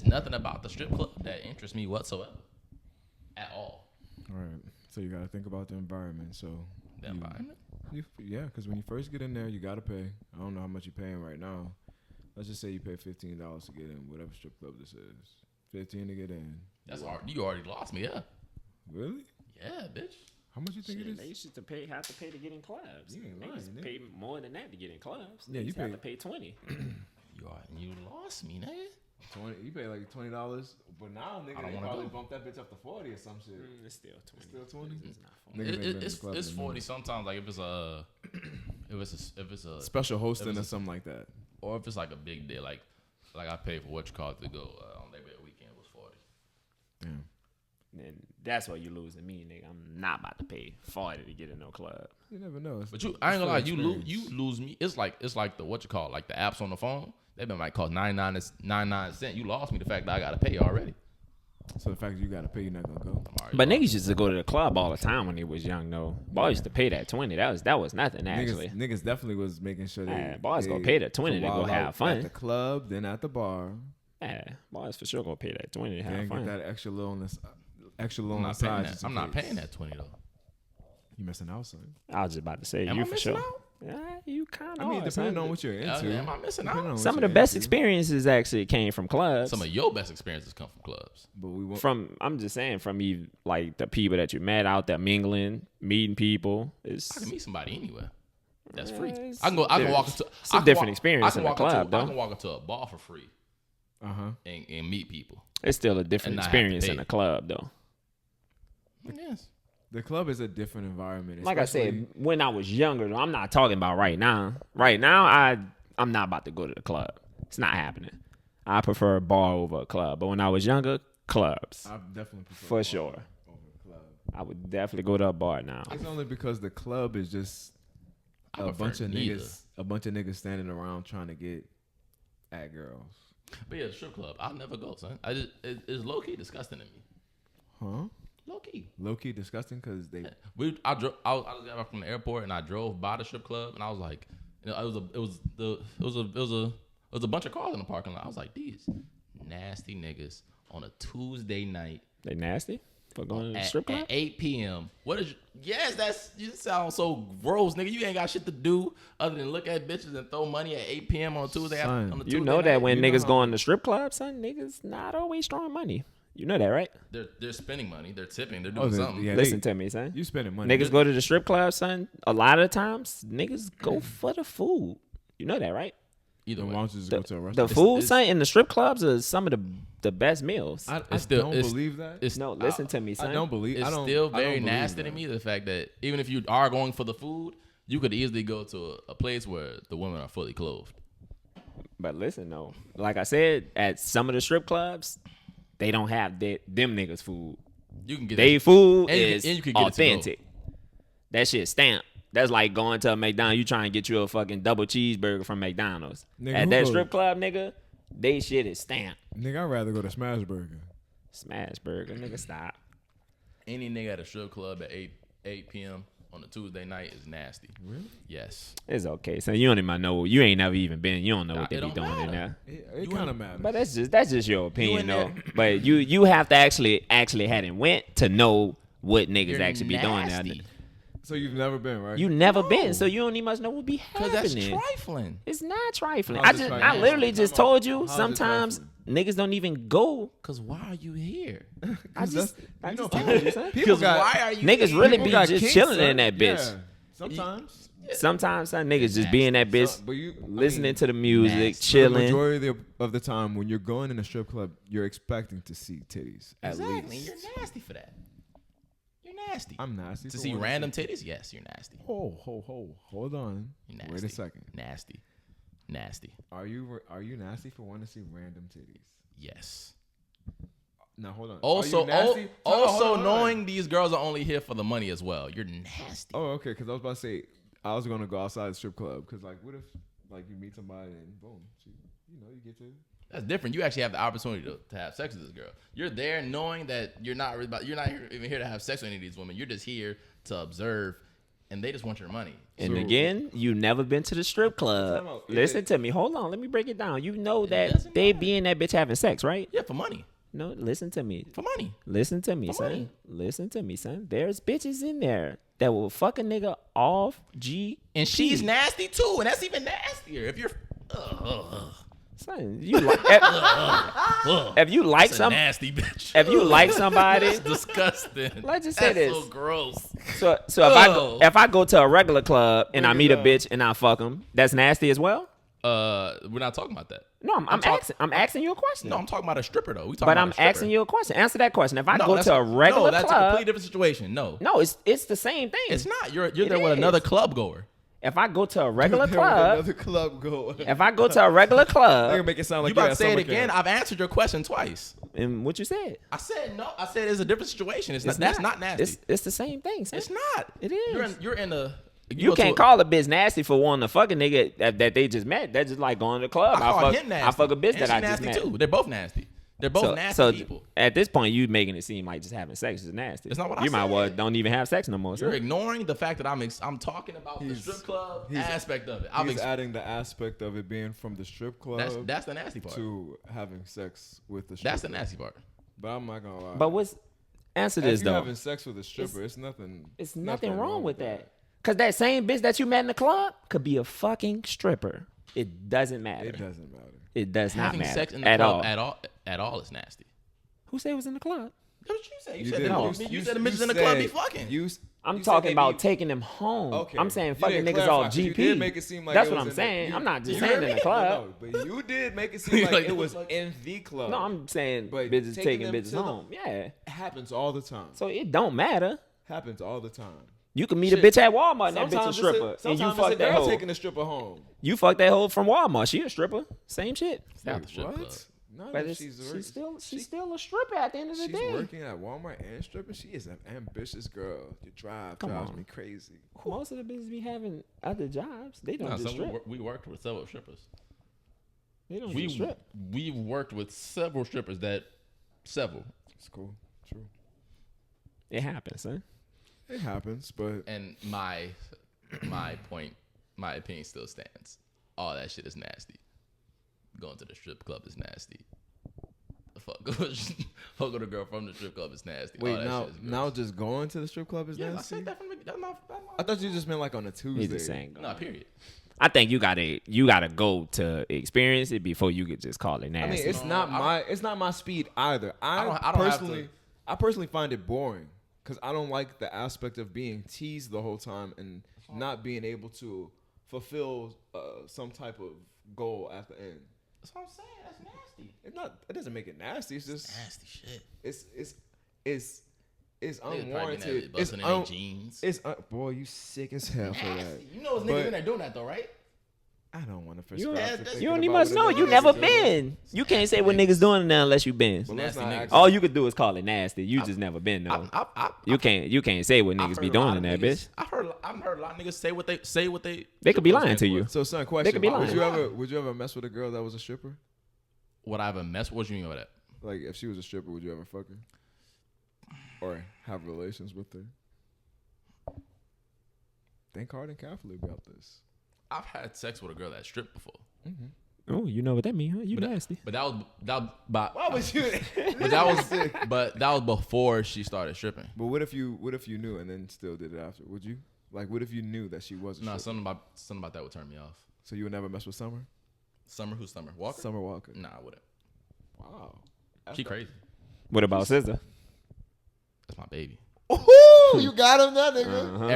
it's nothing about the strip club that interests me whatsoever, at all. All right. So you got to think about the environment. So The environment. Yeah, because when you first get in there, you got to pay. I don't know how much you're paying right now. Let's just say you pay $15 to get in, whatever strip club this is. $15 to get in. That's hard. You already lost me. Yeah. Really? Yeah, bitch. How much you think it is? They used to have to pay to get in clubs. You ain't lying, Niggas nigga. pay more than that to get in clubs. Yeah, you have pay- to pay 20. You lost me, nigga. 20. You pay like $20, but now nigga, I don't they wanna probably go. bump that bitch up to 40 or some shit. It's still 20. Still 20? It's not 40. Niggas ain't been in the club It's in a 40 minute. sometimes. Like if it's a Special hosting It was or a- something like that. or if it's like a big day, like I paid for what you call it to go on Labor Day weekend was 40. Damn. And that's why you losing me, nigga. I'm not about to pay 40 to get in no club. You never know. But I ain't gonna lie, It's you still lose me. It's like the what you call it, like the apps on the phone. They've been like cost 99 cents. You lost me the fact that I gotta pay already. So the fact that you got to pay, you're not going to go. But niggas used to go to the club all the time when they was young, though. Boys used to pay that 20. That was nothing, actually. Niggas definitely was making sure they... boys gonna pay the 20 to go wild have out fun. At the club, then at the bar. Yeah, boys for sure gonna pay that 20 to have And fun. get that extra little on the I'm not paying side. that. just in I'm not case. paying that 20 though. You missing out, son. I was just about to say, Am you I for missing sure. out? Yeah, you kind of I mean, depending on what you're into. Am I missing Depending on out? what Some of the you're best into. experiences actually came from clubs. Some of your best experiences come from clubs. But we won't... I'm just saying, from you, like the people that you met out there mingling, meeting people. I It's can meet somebody anywhere. That's free. it's I can walk into. it's a different experience in the club, I though. can walk into a bar for free Uh-huh. and meet people. It's still a different And not have to experience pay. in the club, though. Yes. The club is a different environment. Like I especially- said, when I was younger, though, I'm not talking about right now. Right now, I'm not about to go to the club. It's not happening. I prefer a bar over a club. But when I was younger, clubs. I definitely prefer For bar sure. over club. I would definitely go to a bar now. It's only because the club is just I a prefer bunch of neither. niggas standing around trying to get at girls. But yeah, strip club. I'll never go, son. It's low key disgusting to me. Huh? Low key. Low key disgusting because they... I just got back from the airport and I drove by the strip club and I was like, it was a bunch of cars in the parking lot. I was like, these nasty niggas on a Tuesday night They nasty for going to the strip club? at 8 p.m. You sound so gross, nigga. You ain't got shit to do other than look at bitches and throw money at 8 p.m. on a Tuesday. Son, on a You Tuesday know night. that when You know niggas how- going to strip club, son, niggas not always throwing money. You know that, right? They're spending money, they're tipping, they're doing something. yeah, Listen to me, son. You spending money. Niggas go to the strip club, son. A lot of the times, niggas go for the food. You know that, right? Either Then way, why don't you just The, go to a the restaurant? food, son, in the strip clubs are some of the best meals. I It's still- don't it's- believe that. it's No, listen to me, son. I don't believe. it's I don't, still I don't very believe nasty that. to me, the fact that even if you are going for the food, you could easily go to a place where the women are fully clothed. But listen, though, like I said, at some of the strip clubs, they don't have them niggas food. You can get They it. food And is you can get it to go. authentic. That shit stamped. That's like going to a McDonald's. You trying to get you a fucking double cheeseburger from McDonald's. Nigga, At who that goes- strip club, nigga, they shit is stamped. Nigga, I'd rather go to Smash Burger. Smash burger, nigga, stop. Any nigga at a strip club at 8 p.m. on a Tuesday night is nasty. Really? Yes. It's okay. So you don't even know. You ain't never even been. You don't know Nah, what they it be don't doing in matter. there. It kind of matters. But that's just your opinion, in though. there. But you have to actually hadn't went to know what niggas You're actually be doing nasty. there. so you've never been, right? You never No. been, so you don't even must know what be Because that's happening. trifling. It's not trifling. How's it I trifling? literally just Time out. told you. How's it Sometimes niggas don't even go. Because why are you here? I just you know, told you, son. people Because got why are you Niggas here? really people be got just kinks, chilling son. in that bitch. Yeah. Sometimes. Sometimes some niggas just be in that bitch, But you listening to the music, nasty. The chilling. majority of the time, when you're going in a strip club, you're expecting to see titties. At Exactly. least. You're nasty for that. You're nasty. I'm nasty. to for see wanting random titties? Yes, you're nasty. Hold on. You're nasty. Wait a second. Nasty. Nasty. Are you nasty for wanting to see random titties? Yes. Now hold on. Also, Are you nasty? Hold on. knowing these girls are only here for the money as well. You're nasty. Oh, okay. Because I was about to say I was gonna go outside the strip club. Because like, what if like you meet somebody and boom, you get to. That's different. You actually have the opportunity to have sex with this girl. You're there knowing that you're not even here to have sex with any of these women. You're just here to observe and they just want your money. And again, you never been to the strip club. Listen to me. Hold on. Let me break it down. You know that they be in that bitch having sex, right? Yeah, for money. No, listen to me. For money. Listen to me, For son. money. Listen to me, son. There's bitches in there that will fuck a nigga off G. And she's nasty too, and that's even nastier. If you're, Son, you like if you like that's a some nasty bitch. if you like somebody, That's disgusting. let's just say That's this. so gross. So if I go to a regular club and I meet a bitch and I fuck him, that's nasty as well. We're not talking about that. No, I'm asking you a question. No, I'm talking about a stripper though. But I'm asking you a question. Answer that question. If I go to a regular no, that's a club, completely different situation. No, it's the same thing. it's not. You're there with another club goer. If I go to a regular There was club, another club going. if I go to a regular They're club, gonna make it sound like You about you're to at say it summer again? camp. I've answered your question twice. and what you said, I said no. I said it's a different situation. It's not. That's not nasty. It's the same thing. Son. It's not. It is. You're in a. You can't call a bitch nasty for wanting to fuck a nigga that they just met. That's just like going to the club. I call him nasty. I fuck a bitch and that she I just nasty met. too. They're both nasty. They're both nasty so people. at this point, you making it seem like just having sex is nasty. That's not what I You might said. well don't even have sex no more. You're son. ignoring the fact that I'm talking about the strip club aspect of it. He's adding the aspect of it being from the strip club That's the nasty part. to having sex with the stripper. That's the nasty part. But I'm not gonna lie. But answer if this you though? having sex with a stripper, it's nothing. It's nothing wrong with that. Cause that same bitch that you met in the club could be a fucking stripper. It doesn't matter. It doesn't matter. It does not Having matter sex in the at club all. at all is nasty. Who said it was in the club? That's what you said. You You said did. that you said the bitches in the club be fucking. I'm talking about taking them home. Okay. I'm saying You fucking didn't niggas clarify, off 'cause you GP. did make it seem like That's it what was I'm in the- saying. you- I'm not just you saying heard in the me? club. No, but you did make it seem like Like, it was like- in the club. No, I'm saying But bitches taking them bitches to the- home. Yeah. It happens all the time. So it don't matter. Happens all the time. You can meet Shit. a bitch at Walmart and that bitch a Sometimes stripper. it's And you sometimes fuck it's a that girl hoe. taking a stripper home. You fuck that hoe from Walmart. She a stripper. Same shit. Not the strip What? club. No, But she's still a stripper at the end of the she's day. working at Walmart and stripping. She is an ambitious girl. Your drives on. me crazy. Most of the bitches be having other jobs. They don't No, just strip. we worked with several strippers. They don't just strip. We worked with several strippers several. It's cool. True. It happens, son. It happens, but And my opinion still stands. All that shit is nasty. Going to the strip club is nasty. The fuck fuck with a girl from the strip club is nasty. wait, All that now shit is gross. now just going to the strip club is Yeah, I nasty. said that from the that's my I thought you just meant like on a Tuesday. He's just saying. no, period. I think you gotta go to experience it before you could just call it I nasty. mean, it's not my speed either. I don't have personally find it boring because I don't like the aspect of being teased the whole time and not being able to fulfill some type of goal at the end. That's what I'm saying. That's nasty. It doesn't make it nasty. It's just Nasty shit. it's Niggas probably unwarranted. busting in their jeans. Boy, you sick as hell for that. Nasty. You know it's niggas in there doing that though, right? I don't want to You prescribe. don't even much know. You never been. You can't say what niggas doing now unless you been. Well, let's Nasty not niggas. act- All you could do is call it nasty. You just never been though. You can't say what I've niggas heard be a doing lot in of that niggas- bitch. I've heard a lot of niggas say what they. They could be lying to you. So, son, question: could be lying. Would you ever mess with a girl that was a stripper? Would I ever mess? What you mean by that? Like, if she was a stripper, would you ever fuck her or have relations with her? Think hard and carefully about this. I've had sex with a girl that stripped before. Oh, you know what that mean, huh? You nasty. But that was Why would you? but that was before she started stripping. But what if you knew and then still did it after? Would you? Like, what if you knew that she was a No, stripper? something about that would turn me off. So you would never mess with Summer? Summer, who's Summer? Walker? Summer Walker. Nah, I wouldn't. Wow. She crazy. What about SZA? That's my baby. Ooh, you got him, that nigga. Uh-huh.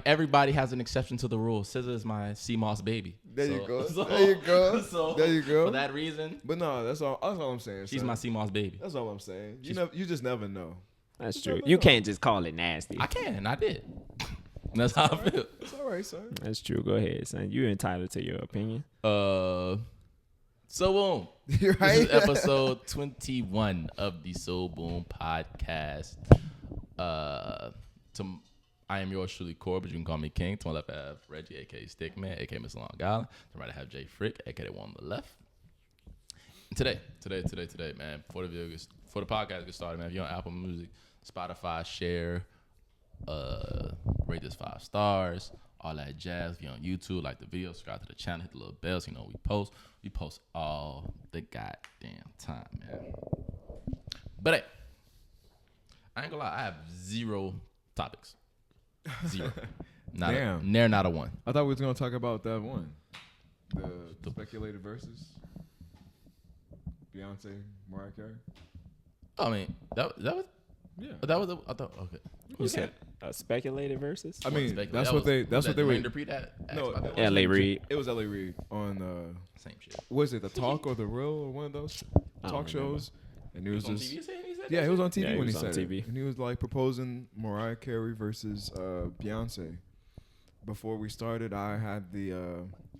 Everybody has an exception to the rule. SZA is my CMOS baby. There you go. So- There you go. so There you go. For that reason, But no, that's all I'm saying. she's son. my CMOS baby. That's all I'm saying. You just never know. That's true. You can't just call it nasty. I can. I did. That's how I feel. It's all right, son. That's true. Go ahead, son. You're entitled to your opinion. So boom. You're right. This is episode 21 of the So Boom podcast. I am yours truly, Corbett. You can call me King. To my left, I have Reggie, aka Stickman, aka Mr. Long Island. To my right, I have Jay Frick, aka the one on the left. And today, man, before the podcast gets started, man, if you're on Apple Music, Spotify, share, rate this 5 stars, all that jazz. If you're on YouTube, like the video, subscribe to the channel, hit the little bell so you know we post all the goddamn time, man. But hey, I ain't gonna lie, I have 0 topics. 0. Not a one. I thought we was gonna talk about that one, the speculated verses, Beyonce, Mariah Carey. I mean, that was I thought okay. You said speculated verses? I mean, Speculate. that's That what they were. Repeat that. No, L.A. Reid. It was L.A. Reid on Same shit. was it the Talk or the Real or one of those talk shows? And he was on just TV saying he said yeah, that he was shit? on TV Yeah, when he was on said TV. it, and he was like proposing Mariah Carey versus Beyonce. Before we started, I had the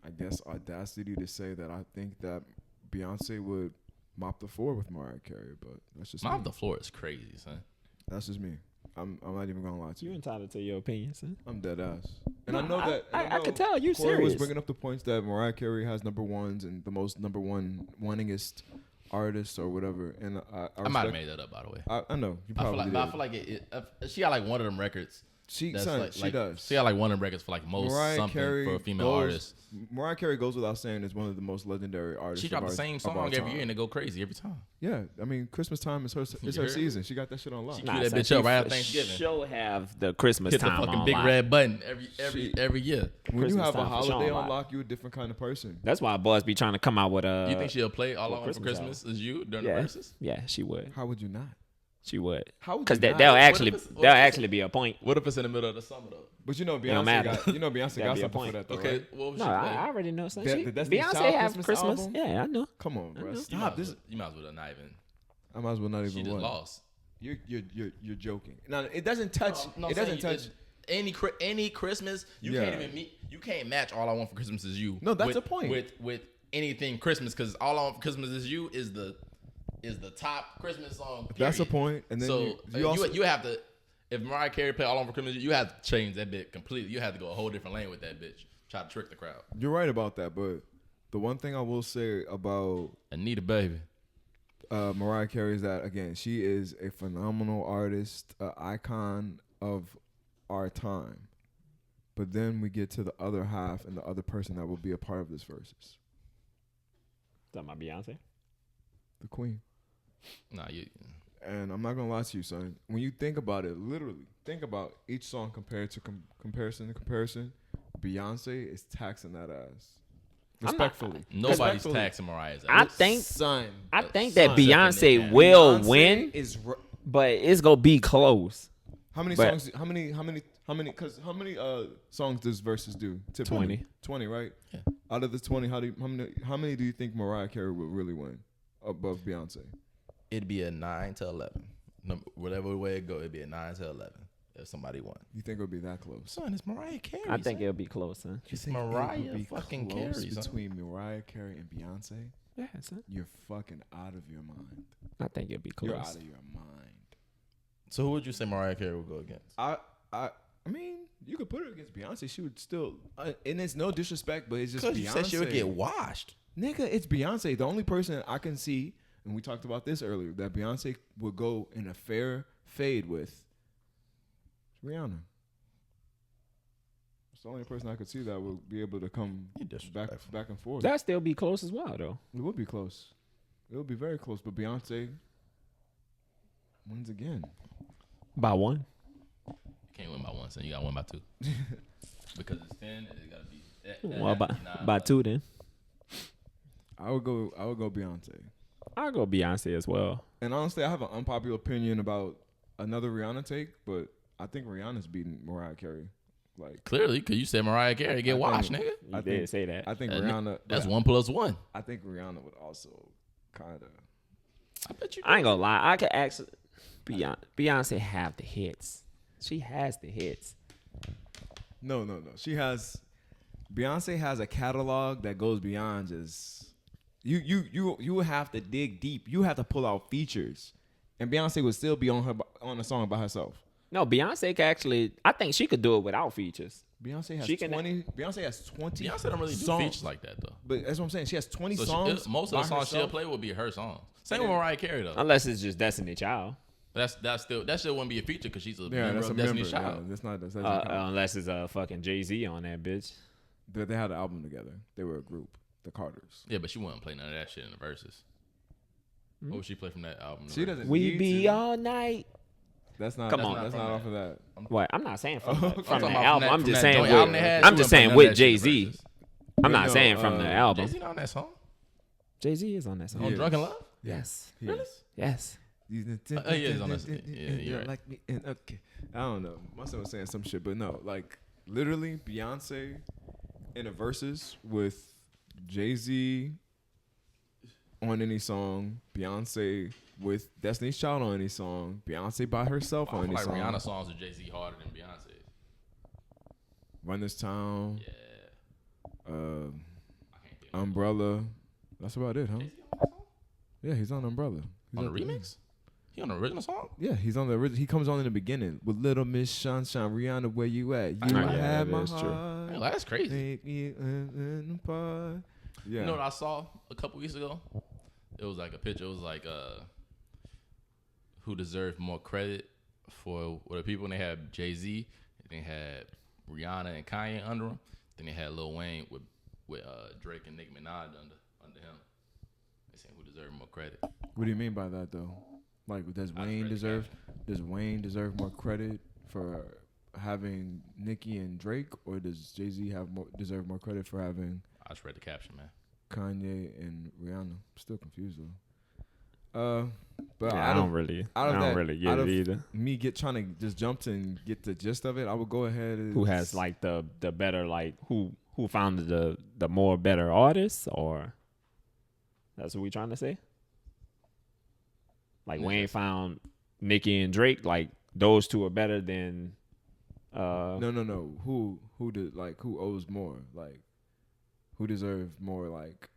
I guess audacity to say that I think that Beyonce would mop the floor with Mariah Carey, but that's just Mop me. the floor is crazy, son. That's just me. I'm not even gonna lie to You you. entitled to your opinion, son. I'm dead ass. And No, I know that. and I could tell you Corey serious. was bringing up the points that Mariah Carey has number ones and the most number one winningest artists or whatever. And I might have made that up, by the way. I know you I probably feel like she got like one of them records. she That's does. She got like one of them records for like most Mariah something Carey for a female goes, artist. Mariah Carey goes without saying is one of the most legendary artists. She dropped of the same of our song every time. year and they go crazy every time. Yeah, I mean Christmas time is her You heard? season. She got that shit on lock. She Cue that bitch up right after Thanksgiving. She'll have the Christmas Hit the time fucking on big lock. red button every year. When you Christmas have a time for sure holiday on on lock. lock, you a different kind of person. That's why Buzz be trying to come out with You think she'll play All I Want for Christmas Christmas is You during the yeah, verses? yeah, she would. How would you not? She would. How would Because you not? that'll What actually if it's- what that'll if it's- actually be a point. What if it's in the middle of the summer though? But you know don't Beyonce matter. got Beyonce got That'd be a something point. for that though, Okay, right? what was No, she I play? already know. Son. The Destiny's Beyonce Child have Christmas Christmas. album? Yeah, I know. Come on, bro. know. You Stop might this. as well not even. I might as well not She even just win. lost. You're joking. Now it doesn't touch. No, it doesn't touch. any Christmas. You Yeah. can't even meet. You can't match All I Want for Christmas Is You. No, that's with, the point. With anything Christmas, because All I Want for Christmas Is You is the top Christmas song. That's the period. point. And then So you also you have to. If Mariah Carey play All I Want for Christmas, you have to change that bit completely. You have to go a whole different lane with that bitch. Try to trick the crowd. you're right about that. But the one thing I will say about Anita, baby. Mariah Carey is that again she is a phenomenal artist, an icon of our time. But then we get to the other half and the other person that will be a part of this versus Talking about Beyonce. the Queen. Nah, you. And I'm not gonna lie to you, son. When you think about it, literally think about each song compared to comparison. Beyonce is taxing that ass. Respectfully, Nobody's Respectfully. taxing Mariah's I ass. think son. I think that Son. Beyonce Beyonce will win, is but it's gonna be close. how many But- songs? How many? Because how many songs does verses do? Typically? 20. 20, right? Yeah. Out of the 20, how many do you think Mariah Carey will really win above Beyonce? It'd be a 9 to 11. Whatever way it go, it'd be a 9 to 11 if somebody won. You think it'll be that close? Son, it's Mariah Carey. I think son. it'll be close, huh? It's It Mariah will be fucking close Carey. son. between Mariah Carey and Beyonce. Yeah, son. You're fucking out of your mind. I think it'll be You're close. out of your mind. So who would you say Mariah Carey would go against? I mean, you could put her against Beyonce. She would still, and it's no disrespect, but it's just Because Beyonce. you said she would get washed. Nigga, it's Beyonce. The only person I can see, and we talked about this earlier, that Beyonce would go in a fair fade with is Rihanna. It's the only person I could see that would be able to come You back disrespectful. and forth. That still be close as well, though. It would be close. It would be very close, but Beyonce wins again. By one. You can't win by one, son. You got to win by 2. Because it's 10, it got to be. Well, by 2 then. I would go Beyonce. I'll go Beyonce as well. And honestly, I have an unpopular opinion about another Rihanna take, but I think Rihanna's beating Mariah Carey. Like Clearly, because you said Mariah Carey get I washed, think- nigga. You I did think- say that. I think That Rihanna. That's 1 + 1. I think Rihanna would also kind of. I bet you. I ain't gonna lie. I could actually Beyonce have the hits. She has the hits. No. Beyonce has a catalog that goes beyond just. You would have to dig deep. You have to pull out features, and Beyonce would still be on a song by herself. No, Beyonce can actually. I think she could do it without features. Beyonce has She can- 20. Beyonce has 20. Beyonce don't really do songs. features like that, though. But that's what I'm saying. She has 20 So songs. most of the by songs she'll herself. play will be her songs. Same with Mariah Carey, though. Unless it's just Destiny Child. That's still that still wouldn't be a feature because she's a Yeah, member that's a of member. Destiny's Yeah, Child. that's not. That's not Unless it's a fucking Jay-Z on that bitch. they had an album together. They were a group, the Carters. Yeah, but she wouldn't play none of that shit in the verses. What would she play from that album? She doesn't. We need be to. all night. That's not. Come that's on. Not, that's From not that. off of that. What? I'm not saying from, Okay. from I'm the talking about album. from I'm that just saying joint with. album they had, I'm she just wouldn't saying play none with of that shit in the Jay-Z. verses. I'm not No, saying from the album. Jay-Z not on that song. Jay-Z is on that song. On Yeah. Drunken Love? Yes. Really? Yes. Yeah, he's on that. Yeah, you're right. Like me, and okay. I don't know. My son was saying some shit, but no, like literally Beyonce in a verses with Jay-Z on any song, Beyonce with Destiny's Child on any song, Beyonce by herself I on feel any like song. Rihanna songs with Jay-Z harder than Beyonce's. Run This Town, Yeah. I can't think of Umbrella. That's about it, huh? Jay-Z on that song? Yeah, he's on Umbrella. He's On the remix? He on the original song? Yeah, he's on the original. He comes on in the beginning with Little Miss Sunshine, Rihanna, where you at? You Yeah, have that my is true. heart. Hey, like, that's crazy. Take me in the park. Yeah. You know what I saw a couple weeks ago? It was like a picture. It was like who deserved more credit for what the people. And they had Jay-Z. They had Rihanna and Kanye under him. Then they had Lil Wayne with Drake and Nicki Minaj under him. They saying who deserved more credit. What do you mean by that though? Like, does I Wayne read the deserve? Does Wayne deserve more credit for having Nicki and Drake, or does Jay-Z deserve more credit for having I just read the caption, man. Kanye and Rihanna? I'm still confused though. But Yeah, I don't really get it either. Me trying to just jump to and get the gist of it. I would go ahead. And Who has like the better like who found the more better artists, or that's what we trying to say? Like Yeah, Wayne that's- found Nicki and Drake, like those two are better than No. Who did like who owes more? Like who deserves more? Like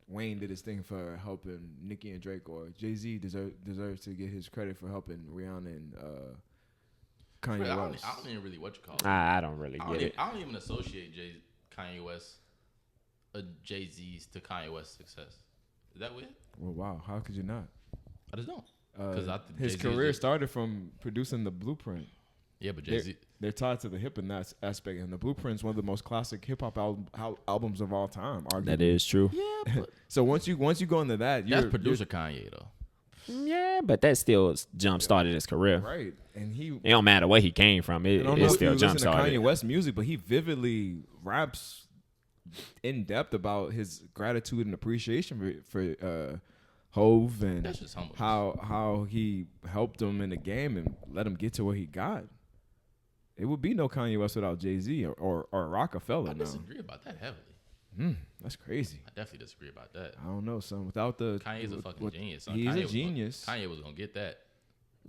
Wayne did his thing for helping Nicki and Drake, or Jay-Z deserves to get his credit for helping Rihanna and Kanye I West. don't even really what you call it. I don't really I get don't, it. even, I don't even associate Kanye West, Jay-Z's to Kanye West's success. Is that weird? Well, wow, how could you not? I just don't. Because I think His Jay-Z is career just- started from producing the Blueprint. Yeah, but Jay-Z. They're tied to the hip and that aspect, and the Blueprint's one of the most classic hip hop albums of all time. Arguably. That is true. Yeah, but So once you go into that, that's you're producer Kanye though. Yeah, but that still jump started his career. right, and he. It don't matter where he came from. I It don't know if still you jump listen to started. Kanye West music, but he vividly raps in depth about his gratitude and appreciation for Hove and That's just humble. how he helped him in the game and let him get to where he got. It would be no Kanye West without Jay-Z or Rockefeller. I No, disagree about that heavily. that's crazy. I definitely disagree about that. I don't know, son. Without the Kanye's a fucking genius. Son. He's Kanye a was genius. Kanye was gonna get that.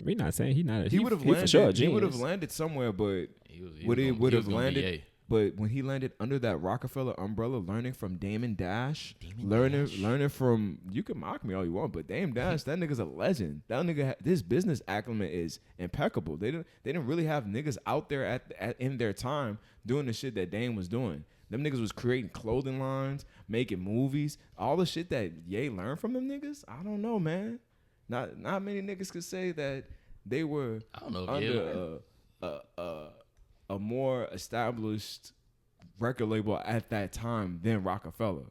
We not saying he not. He would have For landed. sure a He would have genius. landed somewhere, but He would he was would have gonna be landed? A. But when he landed under that Rockefeller umbrella, learning from Damon Dash, learning from, you can mock me all you want, but Dame Dash, that nigga's a legend. That nigga, this business acumen is impeccable. They didn't really have niggas out there in their time doing the shit that Dame was doing. Them niggas was creating clothing lines, making movies, all the shit that Ye learned from them niggas. I don't know, man. Not many niggas could say that they were I don't know if Ye under a more established record label at that time than Rockefeller.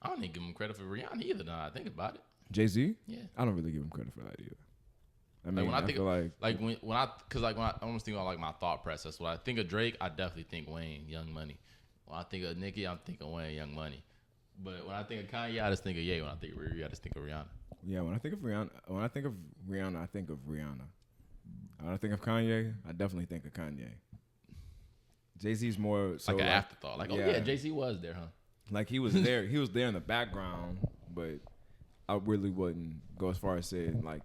I don't even give him credit for Rihanna either. Now I think about it. Jay-Z? Yeah. I don't really give him credit for that either. I Like mean, when I think feel of, like when I almost think about like my thought process. When I think of Drake, I definitely think Wayne, Young Money. When I think of Nicki, I'm thinking Wayne, Young Money. But when I think of Kanye, I just think of Ye. When I think of Riri, I just think of Rihanna. yeah, when I think of Rihanna, I think of Rihanna. When I think of Kanye, I definitely think of Kanye. Jay-Z's more so Like an afterthought. Like, oh yeah. yeah, Jay-Z was there, huh? Like he was there. He was there in the background, but I really wouldn't go as far as saying like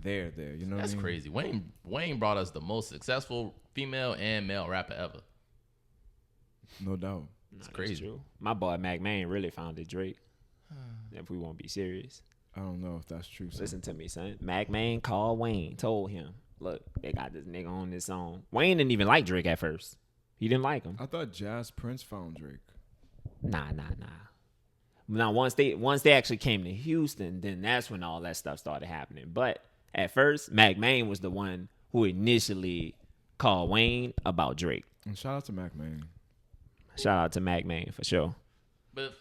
there. You know That's what I mean? crazy. Wayne brought us the most successful female and male rapper ever. No doubt. It's That's crazy. true. My boy Mac Man really founded Drake. If we won't be serious, I don't know if that's true. son. listen to me, son. Mac Man called Wayne, told him, "Look, they got this nigga on this song." Wayne didn't even like Drake at first. He didn't like him. I thought Jazz Prince found Drake. Nah. Now once they actually came to Houston, then that's when all that stuff started happening. But At first, Mac Main was the one who initially called Wayne about Drake. And shout out to Mac Man. Shout out to Mac Main for sure. But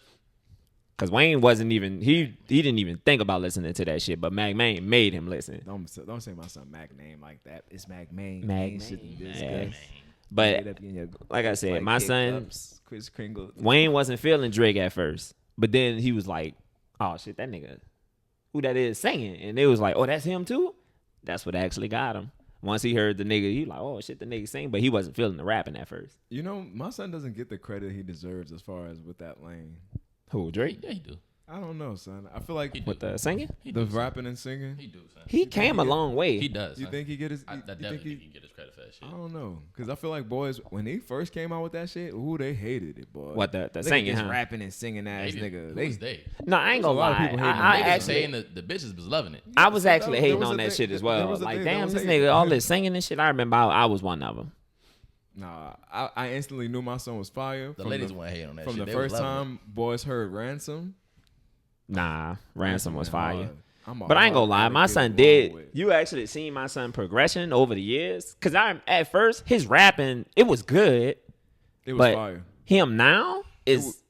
Cause Wayne wasn't even he didn't even think about listening to that shit, but Mac Main made him listen. Don't say my son Mac name like that. It's Mac Main. Mac Ain't shit to Main. discuss. But Get up in your- like I said, like my kick son ups, Chris Kringle. Wayne wasn't feeling Drake at first, but then he was like, "Oh shit, that nigga, who that is singing?" And it was like, "Oh, that's him too." That's what actually got him. Once he heard the nigga, he like, "Oh shit, the nigga sing," but he wasn't feeling the rapping at first. You know, my son doesn't get the credit he deserves as far as with that lane. Who, Drake? yeah, he do. I don't know, son. I feel like He With the singing, He the do, son. rapping and singing. He do, son. he came a long way. He does. You son. think he get his? I You definitely think think he can get his credit for that shit. I don't know, cause I feel like boys when he first came out with that shit, ooh, they hated it, boy. What the Look at singing? this Huh? rapping and singing ass They nigga. Who was they? No, I ain't There's a gonna lot of lie. people hating I on Niggas actually, saying the bitches was loving it. I was actually there hating was on a that thing- shit as there well. was a Like, thing, there damn, was this hate. nigga, all this singing and shit. I remember I was one of them. Nah, I instantly knew my son was fire. The ladies weren't hating on that from shit. the They was first loving time boys heard Ransom. Nah, Ransom was fire. I'm a But I ain't hard gonna lie, guy my to son get along did. with. You actually seen my son progression over the years? Cause at first his rapping it was good, It was but fire. him now is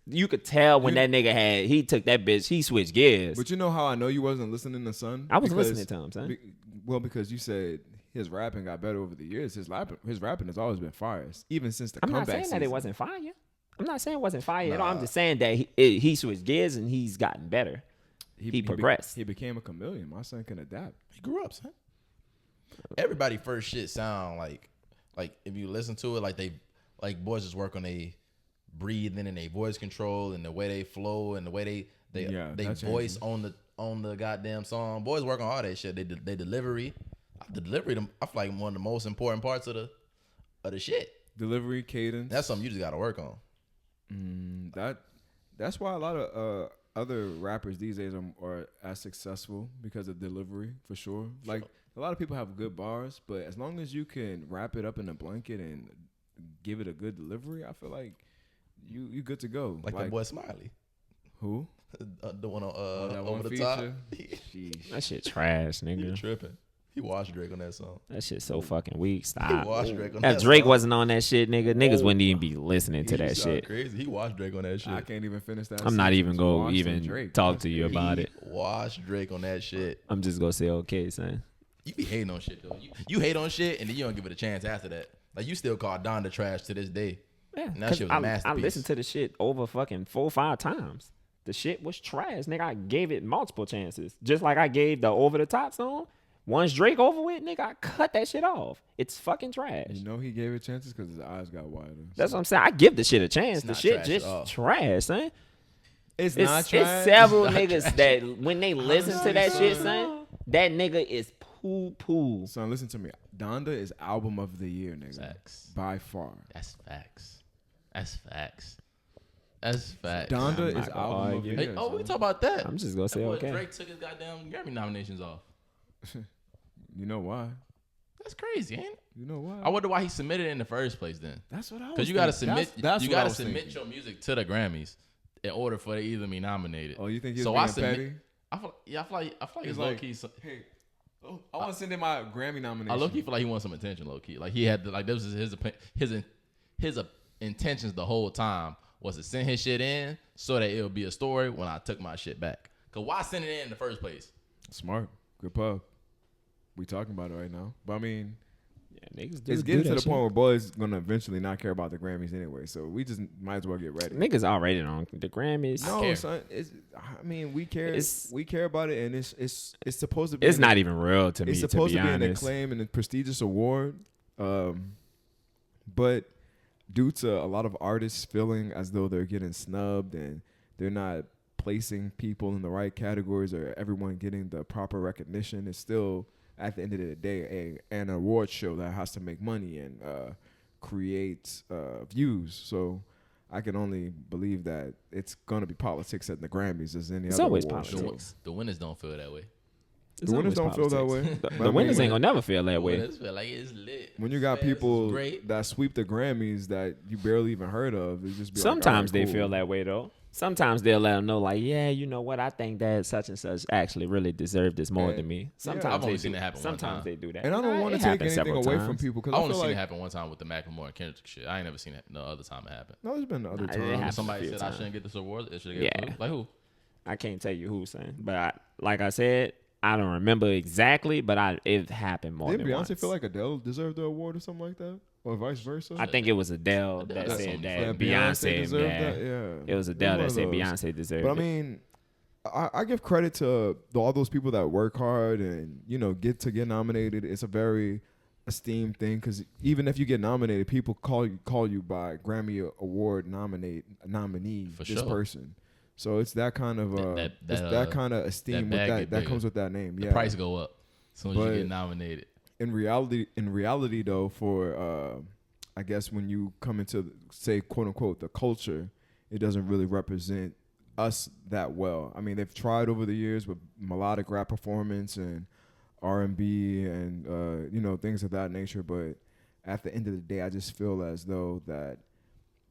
you could tell when that nigga he took that bitch, he switched gears. But you know how I know you wasn't listening to Son? I was Because- listening to him, son. because you said his rapping got better over the years. His rapping has always been fire, even since the I'm not comeback saying season. that it wasn't fire. I'm not saying it wasn't fire at all. I'm just saying that he switched gears and he's gotten better. He progressed. He became a chameleon. My son can adapt. He grew up, son. Everybody first shit sound like if you listen to it, like boys just work on they breathing and they voice control and the way they flow and the way they that voice changes. on the goddamn song. Boys work on all that shit. They delivery. The delivery, I feel like one of the most important parts of the shit. Delivery, cadence. That's something you just got to work on. That's why a lot of other rappers these days are as successful because of delivery, for sure. Like a lot of people have good bars, but as long as you can wrap it up in a blanket and give it a good delivery, I feel like you good to go. Like the boy Smiley, who? the one on That over one the feature? top. Sheesh. That shit trash, He nigga. tripping. He watched Drake on that song. That shit so fucking weak. He Stop. watched Drake on If that Drake song. wasn't on that shit, niggas wouldn't even be listening to He that sound shit. crazy. He watched Drake on that shit. I can't even finish that. I'm not even sentence. go Watch some even Drake. talk That's to you crazy. about it. Watch Drake on that shit. I'm just gonna say okay, son. You be hating on shit though. You hate on shit and then you don't give it a chance after that. Like you still call Donda trash to this day. Yeah, And that 'cause shit was a I masterpiece. listened to the shit over fucking 4 or 5 times. The shit was trash, nigga. I gave it multiple chances, just like I gave the Over the Top song. Once Drake over with, nigga, I cut that shit off. It's fucking trash. You know he gave it chances because his eyes got wider. That's what I'm saying. I give the shit a chance. The not shit trash just at all. trash, son. It's It's, not it's trash. several It's not niggas trash. that when they listen to that shit, son, that nigga is poo poo. Son, listen to me. Donda is album of the year, nigga. Facts. By far. That's facts. That's facts. That's facts. Donda I'm is not gonna album of argue. the Hey, year. oh, we son. talk about that. I'm just gonna say That boy okay. Drake took his goddamn Grammy nominations off. You know why? That's crazy, ain't it? You know why? I wonder why he submitted it in the first place then. That's what I was Because you got to thinking. submit. That's you what I got to was submit thinking. your music to the Grammys in order for it to either be nominated. Oh, you think he's so being I submit. petty? I feel like He's it's like, low key. Hey, I want to send in my Grammy nomination. I low key feel like he wants some attention. Low key, like he had to, like this was his intentions the whole time was to send his shit in so that it would be a story when I took my shit back. Cause why send it in the first place? Smart. Good pub. We talking about it right now. But I mean, Yeah, niggas it's getting to the point where boys gonna eventually not care about the Grammys anyway. So we just might as well get ready. Niggas already on the Grammys. I No, care. son. I mean, we care. It's- We care about it, and it's supposed to be. It's not even real to me. It's supposed to to be be an honest. acclaim and a prestigious award, but due to a lot of artists feeling as though they're getting snubbed and they're not placing people in the right categories or everyone getting the proper recognition, it's still at the end of the day an award show that has to make money and create views. So I can only believe that it's gonna be politics at the Grammys as any It's other always award politics. show. The winners don't feel that way. It's The winners always don't feel that politics. way. The But I winners mean, ain't gonna never feel that The way. winners feel like it's lit. when you got Fans is people great. that sweep the Grammys that you barely even heard of, it just be Sometimes like, they feel that way though. Sometimes they'll let them know, like, yeah, you know what? I think that such and such actually really deserved this more than me. Sometimes I've only they seen do. it happen one time. Sometimes they do that. And I don't want to take anything away from people because I I only feel seen like it happen one time with the Macklemore and Kendrick shit. I ain't never seen it no other time it happened. no, there's been other Nah, it times. happened. Somebody few said I times. shouldn't get this award. It should get Yeah. like who? I can't tell you who's saying, but like I said, I don't remember exactly, but it happened more Didn't than Beyonce once. feel like Adele deserved the award or something like that, or vice versa? I think it was Adele that That's said something that funny. Beyonce deserved yeah. that. Yeah, It was It Adele one that of said those. Beyonce deserved But I it. mean, I give credit to all those people that work hard and get nominated. It's a very esteemed thing because even if you get nominated, people call you by Grammy Award nominee For this sure. person. So it's that kind of it's that kind of esteem that with bag get that bigger. comes with that name. The Yeah, price go up as soon as But- you get nominated. in reality though, for I guess when you come into say quote unquote the culture, it doesn't really represent us that well. I mean, they've tried over the years with melodic rap performance and R&B and things of that nature, but at the end of the day, I just feel as though that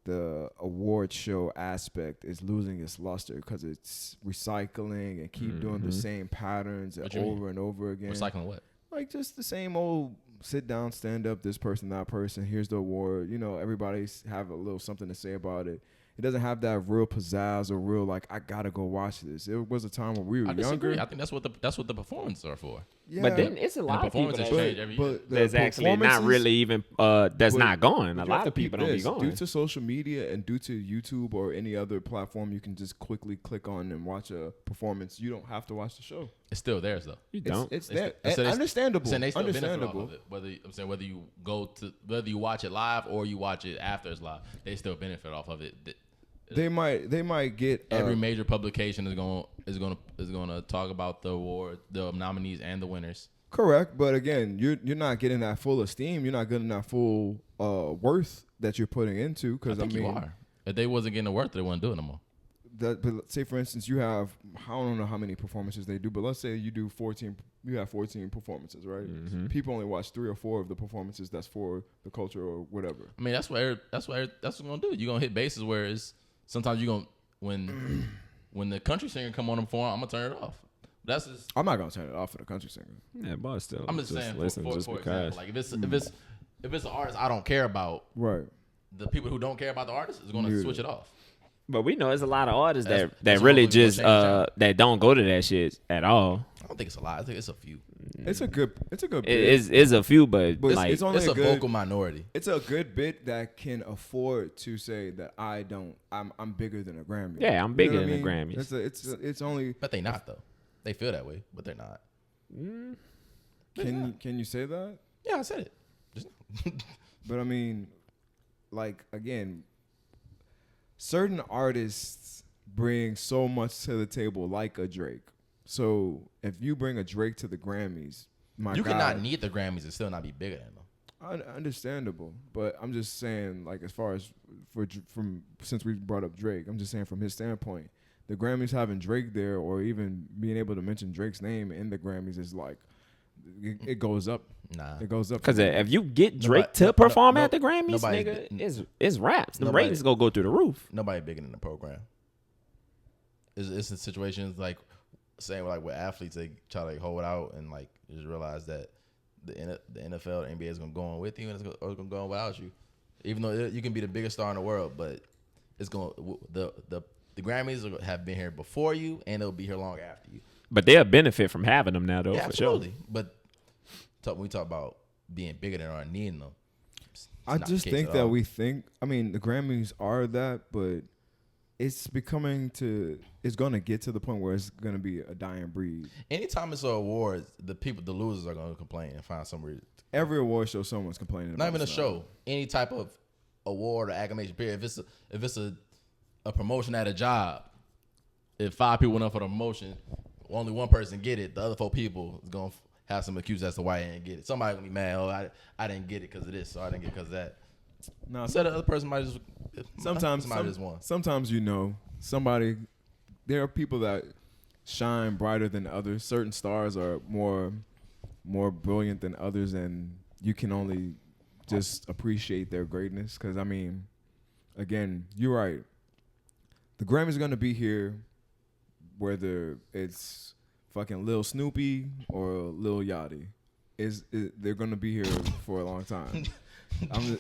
the award show aspect is losing its luster because it's recycling and keep doing the same patterns What you mean? over and over again. Recycling what? Like just the same old sit down, stand up, this person, that person, here's the award. Everybody's have a little something to say about it. It doesn't have that real pizzazz or real like I gotta go watch this. It was a time when we were I disagree. younger. I think that's what the performances are for. Yeah, But then it's a lot of people performances that change every year. but the there's actually not performances- really even that's but- not going. but A you lot have of to peep people don't be this. going. Due to social media and due to YouTube or any other platform, you can just quickly click on and watch a performance. You don't have to watch the show. It's still theirs though. You don't. It's They there. still- so they- Understandable. Saying they still benefit off Understandable. of it. Whether you watch it live or you watch it after it's live, they still benefit off of it. They might get Every major publication is gonna talk about the award, the nominees, and the winners. correct, but again, you're not getting that full esteem. You're not getting that full worth that you're putting into. I Because think you are. If they wasn't getting the worth, they wouldn't do it no more. but let's say for instance, you have I don't know how many performances they do, but let's say you do 14. You have 14 performances, right? Mm-hmm. People only watch 3 or 4 of the performances. That's for the culture or whatever. I mean, that's what you're gonna do. You're gonna hit bases where it's sometimes you're gonna when the country singer come on the perform, I'm gonna turn it off. That's just I'm not gonna turn it off for the country singer. Yeah, but still. I'm just saying listen for just example, like if it's an artist I don't care about, Right. the people who don't care about the artist is gonna Yeah. switch it off. But we know there's a lot of artists That's that what really we're gonna just change now. that don't go to that shit at all. I don't think it's a lot. I think it's a few. It's a good. It bit. is a few, but But like it's only It's a a good, vocal minority. It's a good bit that can afford to say that I'm bigger than a Grammy. Yeah, I'm You bigger know what than I the mean? Grammys. It's only. But they not though. They feel that way, but they're not. Can you say that? Yeah, I said it. Just But I mean, like again, certain artists bring so much to the table, like a Drake. So if you bring a Drake to the Grammys, you cannot need the Grammys and still not be bigger than them. Understandable, but I'm just saying, like as far as from since we brought up Drake, I'm just saying from his standpoint, the Grammys having Drake there, or even being able to mention Drake's name in the Grammys is like it goes up. Nah. It goes up because if you get Drake Nobody- to no- perform no- at the Grammys, nobody- nigga, it's raps. The nobody- ratings gonna go through the roof. Nobody bigger than the program. It's in situations like saying like with athletes, they try to like, hold out and like just realize that the NFL, the NBA is gonna go on with you and it's gonna go on without you. Even though you can be the biggest star in the world, but it's gonna the Grammys have been here before you and they'll be here long after you. But they'll benefit from having them now, though, Yeah, for sure. absolutely. But when we talk about being bigger than our needing them, it's I not the just case think at that all. we think. I mean, the Grammys are that, but it's becoming to. It's going to get to the point where it's going to be a dying breed. Anytime it's an award, the losers are gonna complain and find some reason. Every award show, someone's complaining. Not about even a something. show. Any type of award or acclamation period. If it's a promotion at a job, if 5 people went up for the promotion, only one person get it. The other 4 people is gonna have some excuse as to why they didn't get it. Somebody gonna be mad. Oh, I didn't get it because of this, so I didn't get it because of that. No, So the other person might just sometimes somebody just won. Sometimes somebody. There are people that shine brighter than others. Certain stars are more brilliant than others, and you can only just appreciate their greatness. Because I mean, again, you're right. the Grammys are gonna be here, whether it's fucking Lil Snoopy or Lil Yachty. They're gonna be here for a long time.